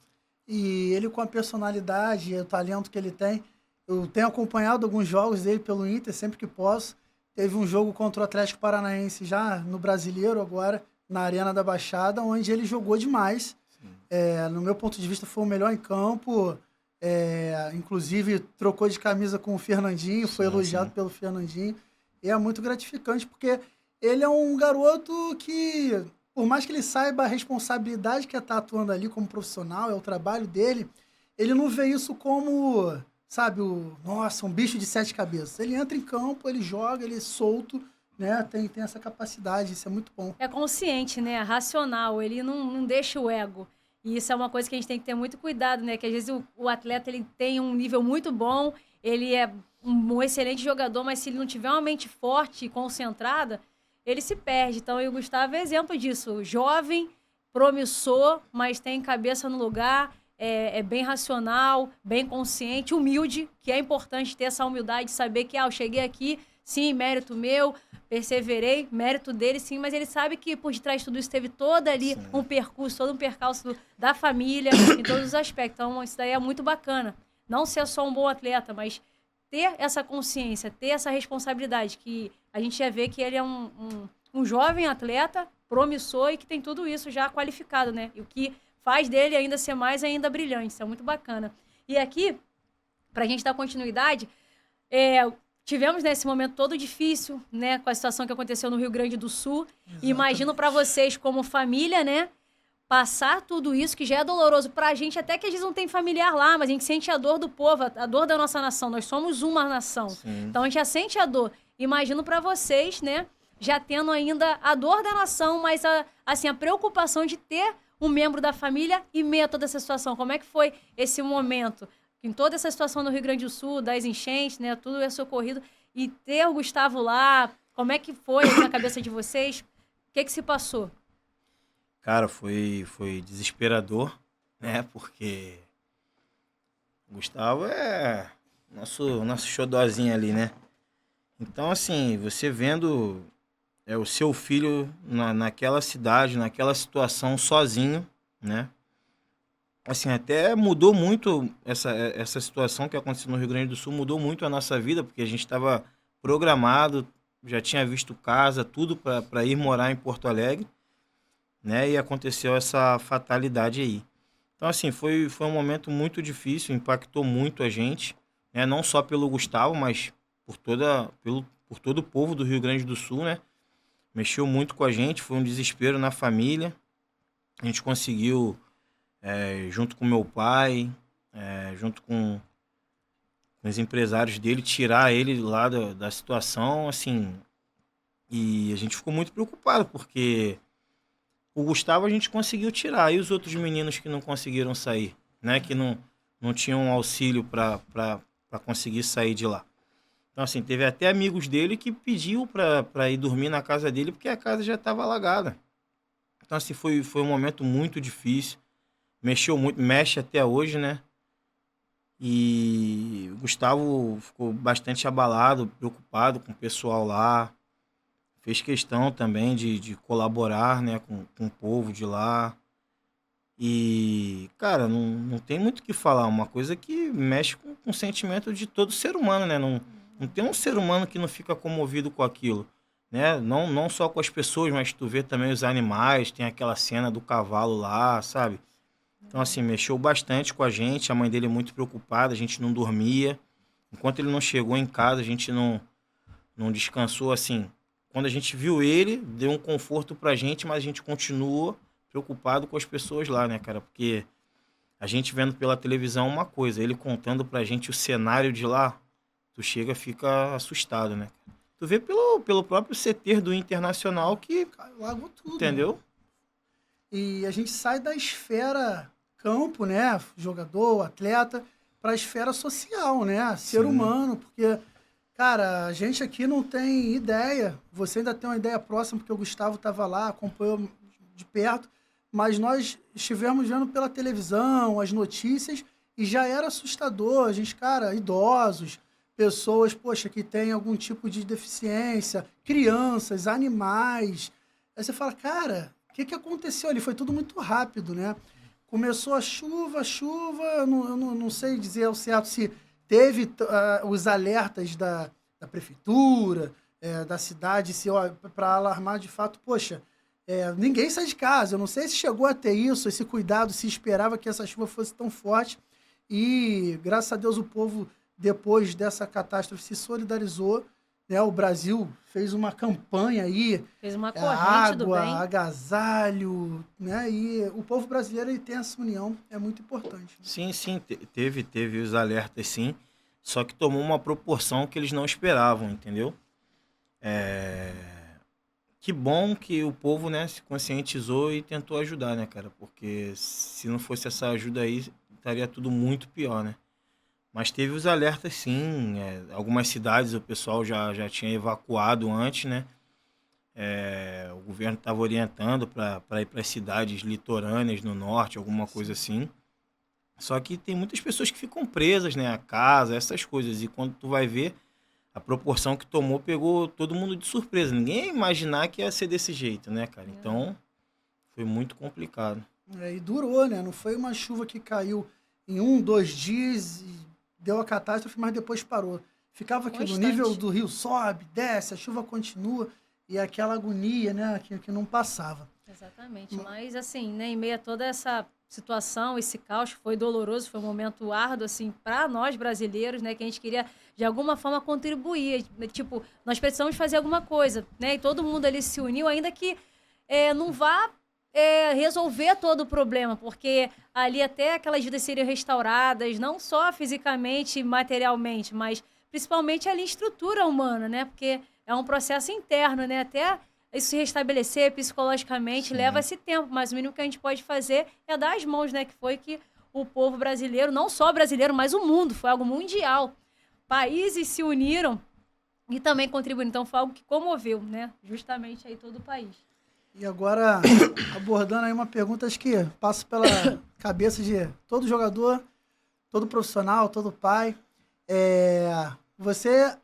E ele com a personalidade e o talento que ele tem, eu tenho acompanhado alguns jogos dele pelo Inter, sempre que posso. Teve um jogo contra o Atlético Paranaense já no Brasileiro agora, na Arena da Baixada, onde ele jogou demais. No meu ponto de vista, foi o melhor em campo. Inclusive, trocou de camisa com o Fernandinho, foi elogiado pelo Fernandinho. E é muito gratificante, porque ele é um garoto que, por mais que ele saiba a responsabilidade que é estar atuando ali como profissional, é o trabalho dele, ele não vê isso como, sabe, um bicho de 7 cabeças. Ele entra em campo, ele joga, ele é solto, né? Tem essa capacidade, isso é muito bom. É consciente, né? Racional, ele não deixa o ego. E isso é uma coisa que a gente tem que ter muito cuidado, né? Que às vezes o atleta ele tem um nível muito bom, ele é um excelente jogador, mas se ele não tiver uma mente forte e concentrada, ele se perde. Então, o Gustavo é exemplo disso. Jovem, promissor, mas tem cabeça no lugar, é bem racional, bem consciente, humilde, que é importante ter essa humildade de saber que, eu cheguei aqui, sim, mérito meu, perseverei, mérito dele, sim, mas ele sabe que por detrás de tudo isso teve todo ali um percurso, todo um percalço da família, em todos os aspectos. Então, isso daí é muito bacana. Não ser só um bom atleta, mas ter essa consciência, ter essa responsabilidade, que a gente já vê que ele é um jovem atleta, promissor e que tem tudo isso já qualificado, né? E o que faz dele ainda ser mais ainda brilhante. Isso é muito bacana. E aqui, pra gente dar continuidade, tivemos nesse momento todo difícil, né? Com a situação que aconteceu no Rio Grande do Sul. Exatamente. Imagino para vocês como família, né? passar tudo isso, que já é doloroso pra gente, até que a gente não tem familiar lá, mas a gente sente a dor do povo, a dor da nossa nação. Nós somos uma nação. Sim. Então a gente já sente a dor. Imagino pra vocês, né, já tendo ainda a dor da nação, mas assim, a preocupação de ter um membro da família em meio a toda essa situação. Como é que foi esse momento? Em toda essa situação no Rio Grande do Sul, das enchentes, né, tudo isso ocorrido, e ter o Gustavo lá, como é que foi na cabeça de vocês? O que se passou? Cara, foi desesperador, né? Porque o Gustavo é nosso xodózinho ali, né? Então, assim, você vendo o seu filho naquela cidade, naquela situação, sozinho, né? Assim, até mudou muito essa situação que aconteceu no Rio Grande do Sul, mudou muito a nossa vida, porque a gente estava programado, já tinha visto casa, tudo para ir morar em Porto Alegre, né? E aconteceu essa fatalidade aí. Então, assim, foi um momento muito difícil, impactou muito a gente, né? Não só pelo Gustavo, mas por todo o povo do Rio Grande do Sul, né? Mexeu muito com a gente, foi um desespero na família. A gente conseguiu, junto com meu pai, junto com os empresários dele, tirar ele lá da situação, assim. E a gente ficou muito preocupado, porque o Gustavo a gente conseguiu tirar, e os outros meninos que não conseguiram sair, né? Que não tinham auxílio para conseguir sair de lá. Então, assim, teve até amigos dele que pediu para ir dormir na casa dele, porque a casa já estava alagada. Então, assim, foi um momento muito difícil. Mexeu muito, mexe até hoje, né? E o Gustavo ficou bastante abalado, preocupado com o pessoal lá. Fez questão também de colaborar, né, com o povo de lá. E, cara, não tem muito o que falar. Uma coisa que mexe com o sentimento de todo ser humano, né? Não tem um ser humano que não fica comovido com aquilo, né? Não só com as pessoas, mas tu vê também os animais. Tem aquela cena do cavalo lá, sabe? Então, assim, mexeu bastante com a gente. A mãe dele é muito preocupada, a gente não dormia. Enquanto ele não chegou em casa, a gente não descansou, assim. Quando a gente viu ele, deu um conforto pra gente, mas a gente continua preocupado com as pessoas lá, né, cara? Porque a gente vendo pela televisão uma coisa, ele contando pra gente o cenário de lá, tu chega e fica assustado, né? Tu vê pelo próprio CT do Internacional que... Largou tudo. Entendeu? Né? E a gente sai da esfera campo, né? Jogador, atleta, para a esfera social, né? Ser humano, porque... Cara, a gente aqui não tem ideia. Você ainda tem uma ideia próxima, porque o Gustavo estava lá, acompanhou de perto. Mas nós estivemos vendo pela televisão, as notícias, e já era assustador. A gente, cara, idosos, pessoas, poxa, que têm algum tipo de deficiência, crianças, animais. Aí você fala, cara, o que aconteceu ali? Foi tudo muito rápido, né? Começou a chuva, eu não sei dizer ao certo se... Teve os alertas da prefeitura, da cidade, para alarmar de fato, poxa, ninguém sai de casa. Eu não sei se chegou a ter isso, esse cuidado, se esperava que essa chuva fosse tão forte. E, graças a Deus, o povo, depois dessa catástrofe, se solidarizou. Né? O Brasil fez uma campanha aí. Fez uma corrente do bem. Água, agasalho, né? E o povo brasileiro ele tem essa união, é muito importante. Sim, teve os alertas, sim. Só que tomou uma proporção que eles não esperavam, entendeu? Que bom que o povo, né, se conscientizou e tentou ajudar, né, cara? Porque se não fosse essa ajuda aí, estaria tudo muito pior, né? Mas teve os alertas, sim. Algumas cidades o pessoal já tinha evacuado antes, né? O governo estava orientando para ir para as cidades litorâneas no norte, alguma coisa assim. Só que tem muitas pessoas que ficam presas, né? A casa, essas coisas. E quando tu vai ver, a proporção que tomou pegou todo mundo de surpresa. Ninguém ia imaginar que ia ser desse jeito, né, cara? Então, foi muito complicado. E durou, né? Não foi uma chuva que caiu em 1, 2 dias e deu a catástrofe, mas depois parou. Ficava aqui no nível do rio, sobe, desce, a chuva continua, e aquela agonia, né, que não passava. Exatamente, mas assim, né, em meio a toda essa situação, esse caos, foi doloroso, foi um momento árduo, assim, para nós brasileiros, né, que a gente queria, de alguma forma, contribuir, tipo, nós precisamos fazer alguma coisa, né, e todo mundo ali se uniu, ainda que não vá resolver todo o problema, porque ali até aquelas vidas seriam restauradas, não só fisicamente e materialmente, mas principalmente ali em estrutura humana, né? Porque é um processo interno, né? Até isso se restabelecer psicologicamente leva esse tempo, mas o mínimo que a gente pode fazer é dar as mãos, né? Que foi que o povo brasileiro, não só brasileiro, mas o mundo, foi algo mundial. Países se uniram e também contribuíram. Então foi algo que comoveu, né? Justamente aí todo o país. E agora, abordando aí uma pergunta, acho que passa pela cabeça de todo jogador, todo profissional, todo pai. Você,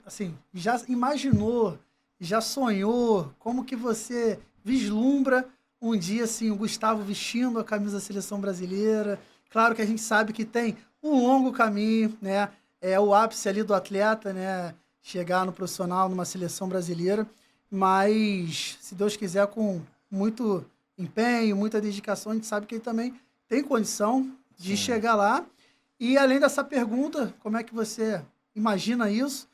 assim, já imaginou, já sonhou, como que você vislumbra um dia, assim, o Gustavo vestindo a camisa da Seleção Brasileira? Claro que a gente sabe que tem um longo caminho, né? É o ápice ali do atleta, né? Chegar no profissional, numa Seleção Brasileira. Mas, se Deus quiser, com muito empenho, muita dedicação, a gente sabe que ele também tem condição de chegar lá. E, além dessa pergunta, como é que você imagina isso?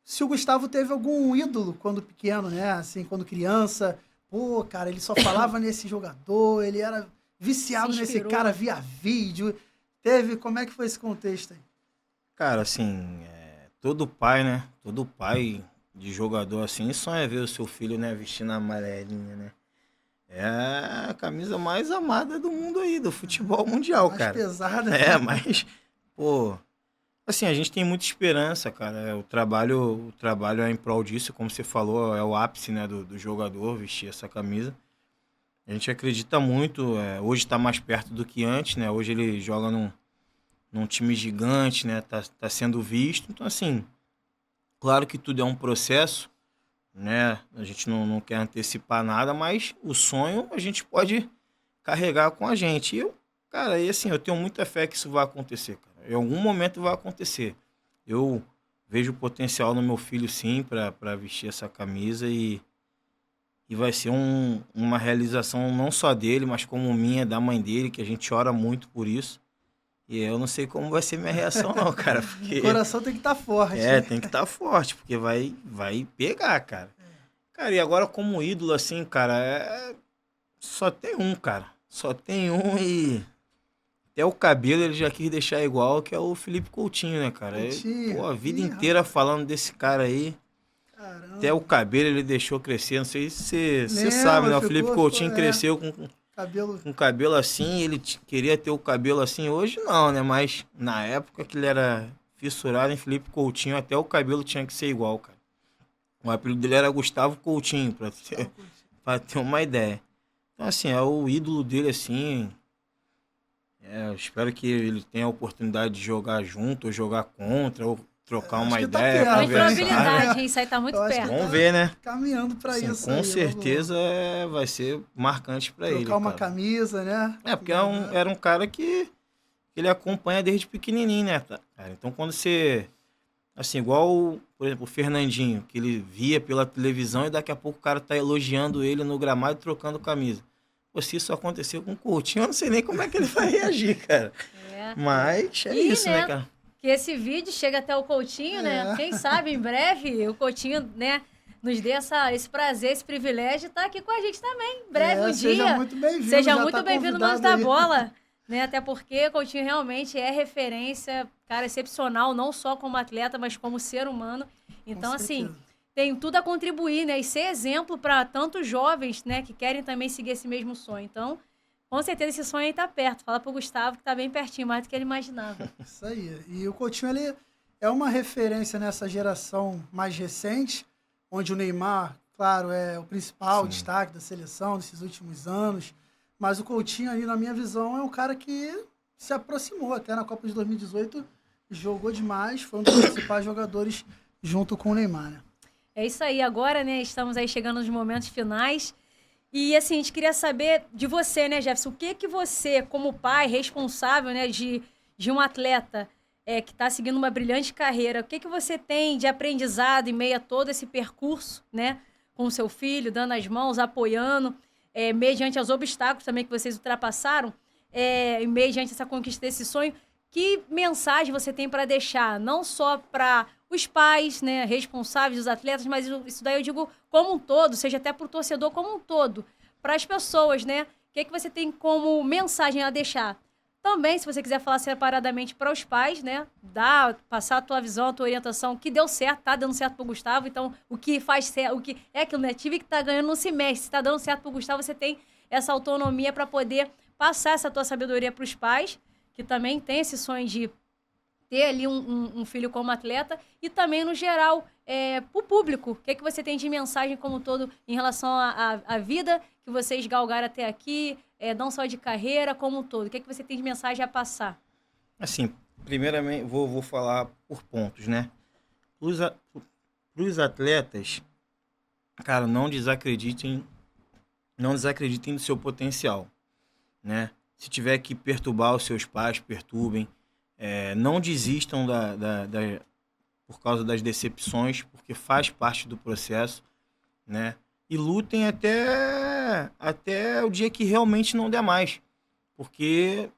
Se o Gustavo teve algum ídolo quando pequeno, né? Assim, quando criança. Pô, cara, ele só falava nesse jogador, ele era viciado nesse cara via vídeo. Como é que foi esse contexto aí? Cara, assim, todo pai, né? Todo pai de jogador assim sonha ver o seu filho, né, vestindo a amarelinha, né? É a camisa mais amada do mundo aí, do futebol mundial, Mais cara. pesada. Mas, pô, assim, a gente tem muita esperança, cara. O trabalho é em prol disso, como você falou, é o ápice, né, do jogador vestir essa camisa. A gente acredita muito, hoje está mais perto do que antes, né? Hoje ele joga num time gigante, né? Tá sendo visto. Então, assim, claro que tudo é um processo, né? A gente não quer antecipar nada, mas o sonho a gente pode carregar com a gente. E cara, e assim, eu tenho muita fé que isso vai acontecer, cara. Em algum momento vai acontecer. Eu vejo potencial no meu filho, sim, para vestir essa camisa e vai ser uma realização não só dele, mas como minha, da mãe dele, que a gente ora muito por isso. E eu não sei como vai ser minha reação, não, cara. Porque... O coração tem que estar forte. tem que estar forte, porque vai pegar, cara. Cara, e agora como ídolo, assim, cara, só tem um, cara. Só tem um e até o cabelo ele já quis deixar igual, que é o Felipe Coutinho, né, cara? Pô, a vida inteira falando desse cara aí. Caramba. Até o cabelo ele deixou crescer, não sei se você sabe, né? O Felipe Coutinho cresceu com cabelo assim, ele queria ter o cabelo assim. Hoje não, né? Mas na época que ele era fissurado em Felipe Coutinho, até o cabelo tinha que ser igual, cara. O apelido dele era Gustavo Coutinho, pra ter uma ideia. Então, assim, é o ídolo dele, assim. Eu espero que ele tenha a oportunidade de jogar junto, ou jogar contra, ou trocar uma ideia. Tá perto, probabilidade, isso aí tá muito perto. Vamos ver, né? Caminhando pra isso. Com certeza vai ser marcante pra ele. Trocar uma camisa, né? Porque era um cara que ele acompanha desde pequenininho, né, cara? Então quando você... Assim, igual, por exemplo, o Fernandinho, que ele via pela televisão e daqui a pouco o cara tá elogiando ele no gramado e trocando camisa. Pô, se isso aconteceu com o Coutinho, eu não sei nem como é que ele vai reagir, cara. Mas isso, né, cara? Que esse vídeo chega até o Coutinho, né? Quem sabe, em breve, o Coutinho, né, nos dê esse prazer, esse privilégio de estar aqui com a gente também. Em breve, um dia. Seja muito bem-vindo. Seja muito bem-vindo no Nós da Bola. Né? Até porque o Coutinho realmente é referência, cara, excepcional, não só como atleta, mas como ser humano. Então, assim, tem tudo a contribuir, né? E ser exemplo para tantos jovens, né, que querem também seguir esse mesmo sonho. Então, com certeza esse sonho aí tá perto. Fala pro Gustavo que tá bem pertinho, mais do que ele imaginava. Isso aí. E o Coutinho, ele é uma referência nessa geração mais recente, onde o Neymar, claro, é o principal destaque da seleção desses últimos anos. Mas o Coutinho, ali, na minha visão, é um cara que se aproximou. Até na Copa de 2018, jogou demais. Foi um dos principais jogadores junto com o Neymar, né? É isso aí. Agora, né, estamos aí chegando nos momentos finais. E, assim, a gente queria saber de você, né, Jefferson? O que você, como pai responsável, né, de um atleta que está seguindo uma brilhante carreira, o que você tem de aprendizado em meio a todo esse percurso, né, com o seu filho, dando as mãos, apoiando, mediante os obstáculos também que vocês ultrapassaram, mediante essa conquista desse sonho, que mensagem você tem para deixar, não só para os pais, né, responsáveis dos atletas, mas isso daí eu digo como um todo, seja até para o torcedor como um todo, para as pessoas, né? O que você tem como mensagem a deixar? Também, se você quiser falar separadamente para os pais, né? Passar a tua visão, a tua orientação, o que deu certo, tá dando certo pro Gustavo. Então, o que faz certo, o que é aquilo, né? Tive que tá ganhando no semestre. Se tá dando certo pro Gustavo, você tem essa autonomia para poder passar essa tua sabedoria para os pais, que também tem esse sonho de ter ali um filho como atleta, e também, no geral, pro público. O que você tem de mensagem como todo em relação à vida que vocês galgaram até aqui, não só de carreira, como um todo? O que você tem de mensagem a passar? Assim, primeiramente, vou falar por pontos, né? Pros atletas, cara, não desacreditem do seu potencial, né? Se tiver que perturbar os seus pais, perturbem. Não desistam por causa das decepções, porque faz parte do processo, né? E lutem até o dia que realmente não der mais, porque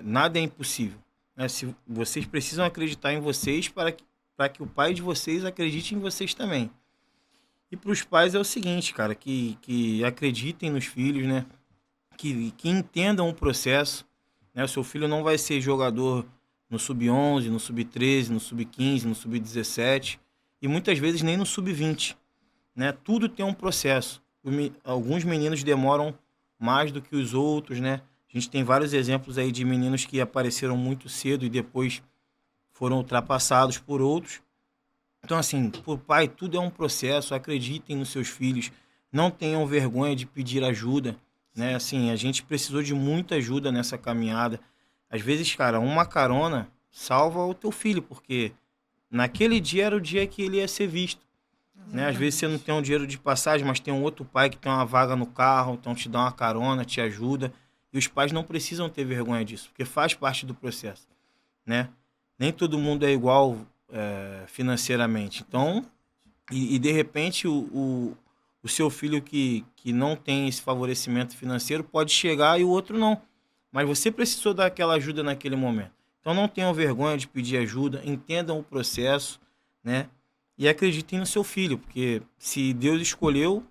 nada é impossível, né? Se vocês precisam acreditar em vocês para que o pai de vocês acredite em vocês também. E para os pais é o seguinte, cara, que acreditem nos filhos, né? Que entendam o processo, né? O seu filho não vai ser jogador no sub-11, no sub-13, no sub-15, no sub-17 e muitas vezes nem no sub-20, né? Tudo tem um processo. Alguns meninos demoram mais do que os outros, né? A gente tem vários exemplos aí de meninos que apareceram muito cedo e depois foram ultrapassados por outros. Então, assim, por pai, tudo é um processo. Acreditem nos seus filhos. Não tenham vergonha de pedir ajuda, né? Assim, a gente precisou de muita ajuda nessa caminhada. Às vezes, cara, uma carona salva o teu filho, porque naquele dia era o dia que ele ia ser visto, né? Às vezes você não tem um dinheiro de passagem, mas tem um outro pai que tem uma vaga no carro, então te dá uma carona, te ajuda. E os pais não precisam ter vergonha disso, porque faz parte do processo, né? Nem todo mundo é igual financeiramente. Então, e de repente o seu filho que não tem esse favorecimento financeiro pode chegar e o outro não. Mas você precisou dar aquela ajuda naquele momento. Então não tenham vergonha de pedir ajuda, entendam o processo, né? E acreditem no seu filho, porque se Deus escolheu,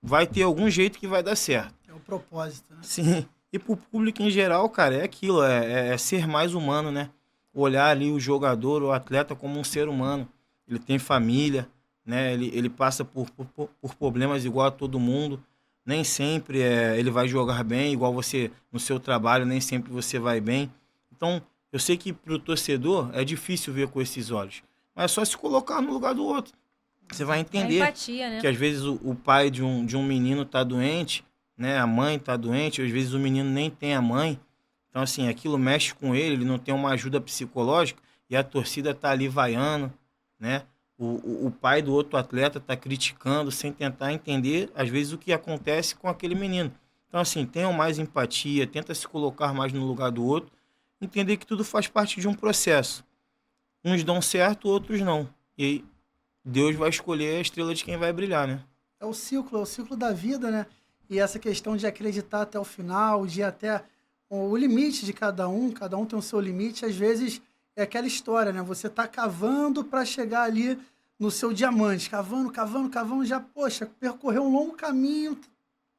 vai ter algum jeito que vai dar certo. É o propósito, né? Sim. E pro público em geral, cara, é aquilo, é ser mais humano, né? Olhar ali o jogador, o atleta como um ser humano. Ele tem família, né? Ele passa por problemas igual a todo mundo. Nem sempre ele vai jogar bem, igual você no seu trabalho, nem sempre você vai bem. Então, eu sei que pro torcedor é difícil ver com esses olhos. Mas é só se colocar no lugar do outro. Você vai entender empatia, né? que às vezes o pai de um menino tá doente, né? A mãe tá doente, às vezes o menino nem tem a mãe. Então, assim, aquilo mexe com ele não tem uma ajuda psicológica e a torcida tá ali vaiando, né? O pai do outro atleta tá criticando sem tentar entender, às vezes, o que acontece com aquele menino. Então, assim, tenham mais empatia, tenta se colocar mais no lugar do outro, entender que tudo faz parte de um processo. Uns dão certo, outros não. E aí, Deus vai escolher a estrela de quem vai brilhar, né? É o ciclo da vida, né? E essa questão de acreditar até o final, de ir até o limite de cada um tem o seu limite, às vezes é aquela história, né? Você tá cavando para chegar ali no seu diamante, cavando, já, poxa, percorreu um longo caminho,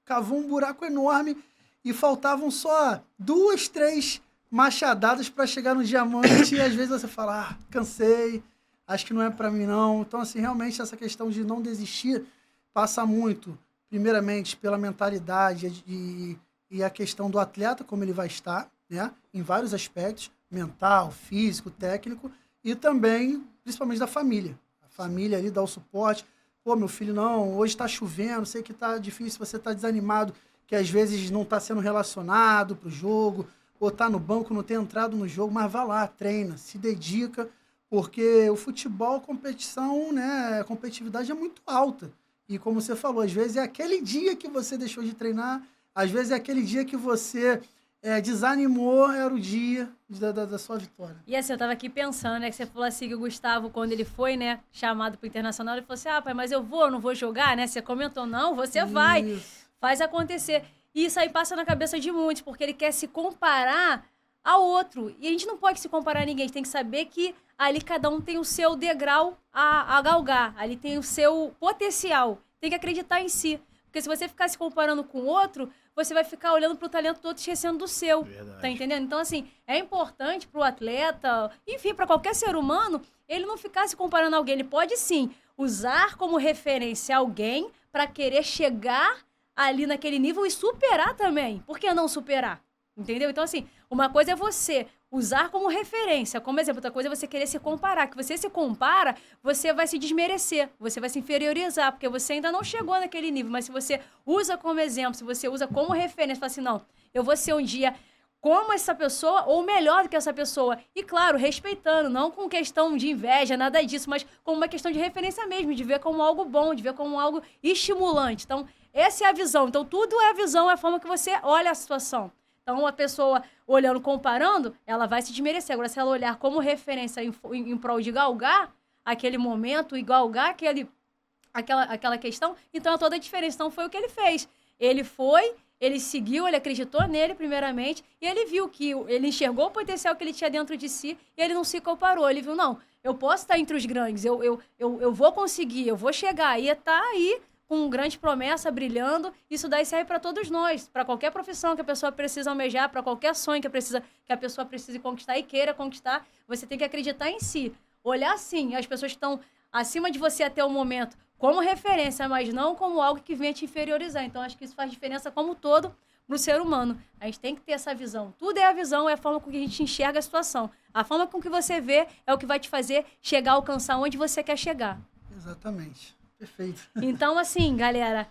cavou um buraco enorme e faltavam só 2, 3 machadadas para chegar no diamante e às vezes você fala, cansei, acho que não é para mim não. Então, assim, realmente essa questão de não desistir passa muito, primeiramente, pela mentalidade e a questão do atleta, como ele vai estar, né? Em vários aspectos, mental, físico, técnico, e também, principalmente, da família. A família ali dá o suporte. Pô, meu filho, não, hoje está chovendo, sei que está difícil, você está desanimado, que às vezes não está sendo relacionado para o jogo, ou está no banco, não tem entrado no jogo, mas vá lá, treina, se dedica, porque o futebol, competição, né, a competitividade é muito alta. E como você falou, às vezes é aquele dia que você deixou de treinar, às vezes é aquele dia que você desanimou, era o dia da sua vitória. E assim, eu tava aqui pensando, né, que você falou assim que o Gustavo, quando ele foi, né, chamado pro Internacional, ele falou assim, pai, mas eu não vou jogar, né? Você comentou, não, você vai, faz acontecer. E isso aí passa na cabeça de muitos, porque ele quer se comparar ao outro. E a gente não pode se comparar a ninguém, a gente tem que saber que ali cada um tem o seu degrau a galgar, ali tem o seu potencial, tem que acreditar em si. Porque Porque se você ficar se comparando com o outro, você vai ficar olhando pro talento do outro e esquecendo do seu. Verdade. Tá entendendo? Então, assim, é importante pro atleta, enfim, para qualquer ser humano, ele não ficar se comparando a alguém. Ele pode, sim, usar como referência alguém para querer chegar ali naquele nível e superar também. Por que não superar? Entendeu? Então, assim, uma coisa é você usar como referência, como exemplo. Outra coisa é você querer se comparar. Que você se compara, você vai se desmerecer, você vai se inferiorizar, porque você ainda não chegou naquele nível. Mas se você usa como exemplo, se você usa como referência, fala assim, não, eu vou ser um dia como essa pessoa ou melhor do que essa pessoa. E, claro, respeitando, não com questão de inveja, nada disso, mas como uma questão de referência mesmo, de ver como algo bom, de ver como algo estimulante. Então, essa é a visão. Então, tudo é a visão, é a forma que você olha a situação. Então, uma pessoa olhando, comparando, ela vai se desmerecer. Agora, se ela olhar como referência em prol de galgar aquele momento e galgar aquela questão, então é toda a diferença. Então, foi o que ele fez. Ele seguiu, ele acreditou nele primeiramente e ele viu que ele enxergou o potencial que ele tinha dentro de si e ele não se comparou. Ele viu, não, eu posso estar entre os grandes, eu vou conseguir, eu vou chegar. E tá aí com grande promessa, brilhando. Isso daí serve para todos nós, para qualquer profissão que a pessoa precisa almejar, para qualquer sonho que a pessoa precise conquistar e queira conquistar. Você tem que acreditar em si. Olhar, sim, as pessoas que estão acima de você até o momento como referência, mas não como algo que venha te inferiorizar. Então, acho que isso faz diferença como todo pro ser humano. A gente tem que ter essa visão. Tudo é a visão, é a forma com que a gente enxerga a situação. A forma com que você vê é o que vai te fazer chegar, alcançar onde você quer chegar. Exatamente. Perfeito. Então, assim, galera,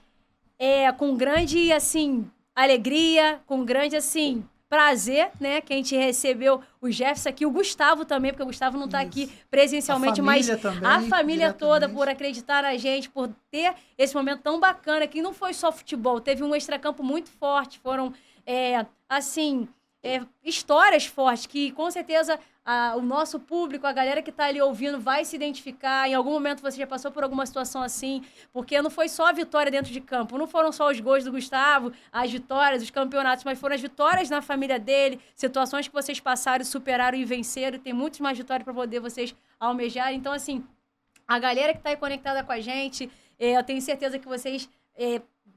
com grande, assim, alegria, com grande, assim, prazer, né, que a gente recebeu o Jefferson aqui, o Gustavo também, porque o Gustavo não tá aqui presencialmente, mas também, a família toda por acreditar na gente, por ter esse momento tão bacana, que não foi só futebol, teve um extracampo muito forte, foram, histórias fortes, que com certeza o nosso público, a galera que tá ali ouvindo vai se identificar. Em algum momento você já passou por alguma situação assim, porque não foi só a vitória dentro de campo, não foram só os gols do Gustavo, as vitórias, os campeonatos, mas foram as vitórias na família dele, situações que vocês passaram, superaram e venceram, e tem muitas mais vitórias para poder vocês almejarem. Então, assim, a galera que tá aí conectada com a gente, eu tenho certeza que vocês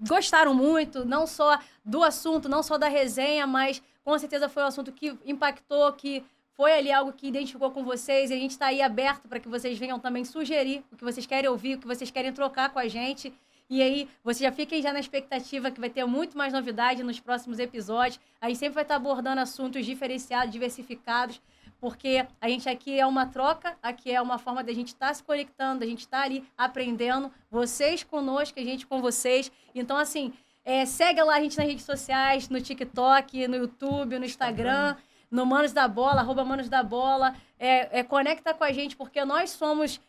gostaram muito, não só do assunto, não só da resenha, mas com certeza foi um assunto que impactou, que foi ali algo que identificou com vocês, e a gente está aí aberto para que vocês venham também sugerir o que vocês querem ouvir, o que vocês querem trocar com a gente. E aí, vocês já fiquem já na expectativa que vai ter muito mais novidade nos próximos episódios. A gente sempre vai estar abordando assuntos diferenciados, diversificados, porque a gente aqui é uma troca, aqui é uma forma da gente estar se conectando, da gente estar ali aprendendo, vocês conosco, a gente com vocês. Então, assim, segue lá a gente nas redes sociais, no TikTok, no YouTube, no Instagram, no Manos da Bola, @Manos da Bola. Conecta com a gente, porque nós somos,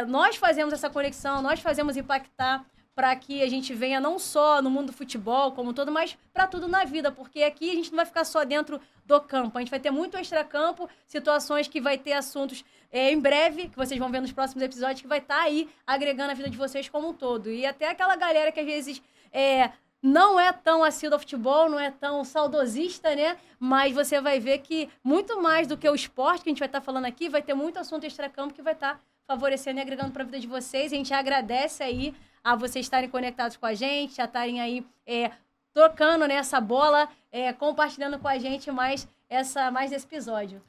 nós fazemos essa conexão, nós fazemos impactar para que a gente venha não só no mundo do futebol, como todo, mas para tudo na vida, porque aqui a gente não vai ficar só dentro do campo, a gente vai ter muito extracampo, situações que vai ter assuntos em breve, que vocês vão ver nos próximos episódios, que vai estar aí agregando a vida de vocês como um todo. E até aquela galera que às vezes não é tão assíduo ao futebol, não é tão saudosista, né? Mas você vai ver que muito mais do que o esporte que a gente vai estar falando aqui, vai ter muito assunto extracampo que vai estar favorecendo e agregando para a vida de vocês. A gente agradece aí a vocês estarem conectados com a gente, a estarem aí tocando nessa bola, compartilhando com a gente mais esse episódio.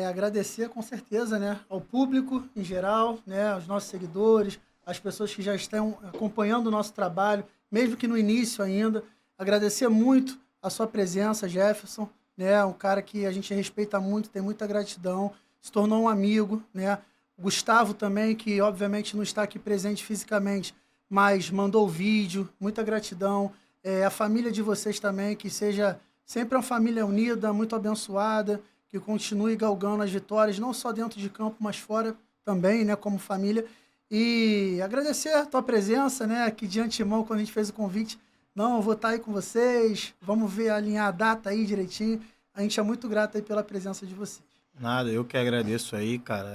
Agradecer com certeza, né, ao público em geral, né, aos nossos seguidores, às pessoas que já estão acompanhando o nosso trabalho, mesmo que no início ainda. Agradecer muito a sua presença, Jefferson, né, um cara que a gente respeita muito, tem muita gratidão, se tornou um amigo, né. O Gustavo também, que obviamente não está aqui presente fisicamente, mas mandou o vídeo, muita gratidão. A família de vocês também, que seja sempre uma família unida, muito abençoada, que continue galgando as vitórias, não só dentro de campo, mas fora também, né, como família. E agradecer a tua presença, né, que de antemão, quando a gente fez o convite, não, eu vou estar aí com vocês, vamos ver, alinhar a data aí direitinho. A gente é muito grato aí pela presença de vocês. Nada, eu que agradeço aí, cara,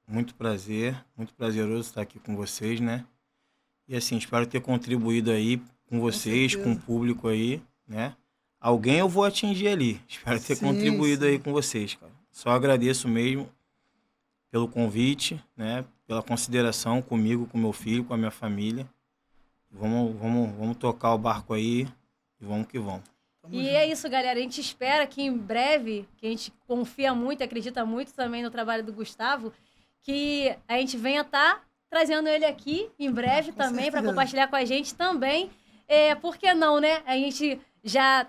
muito prazer, muito prazeroso estar aqui com vocês, né? E assim, espero ter contribuído aí com vocês, com o público aí, né? Alguém eu vou atingir ali. Espero ter contribuído aí com vocês, cara. Só agradeço mesmo pelo convite, né? Pela consideração comigo, com meu filho, com a minha família. Vamos tocar o barco aí e vamos que vamos. E é isso, galera. A gente espera que em breve, que a gente confia muito, acredita muito também no trabalho do Gustavo, que a gente venha estar trazendo ele aqui em breve também para compartilhar com a gente também. Por que não, né? A gente já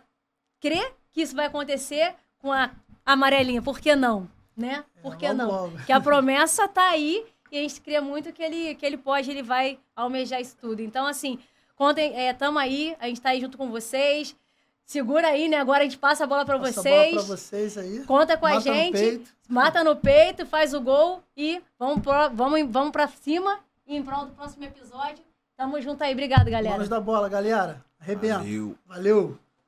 crê que isso vai acontecer com a amarelinha. Por que não? Né? Por que não? Logo. Que a promessa tá aí e a gente crê muito que ele vai almejar isso tudo. Então, assim, contem, tamo aí, a gente tá aí junto com vocês. Segura aí, né? Agora a gente passa a bola pra vocês. Passa a bola pra vocês aí. Conta com a gente. Mata no peito, faz o gol e vamos pra cima e em prol do próximo episódio. Tamo junto aí. Obrigado, galera. Vamos da bola, galera. Arrebenta. Valeu. Valeu.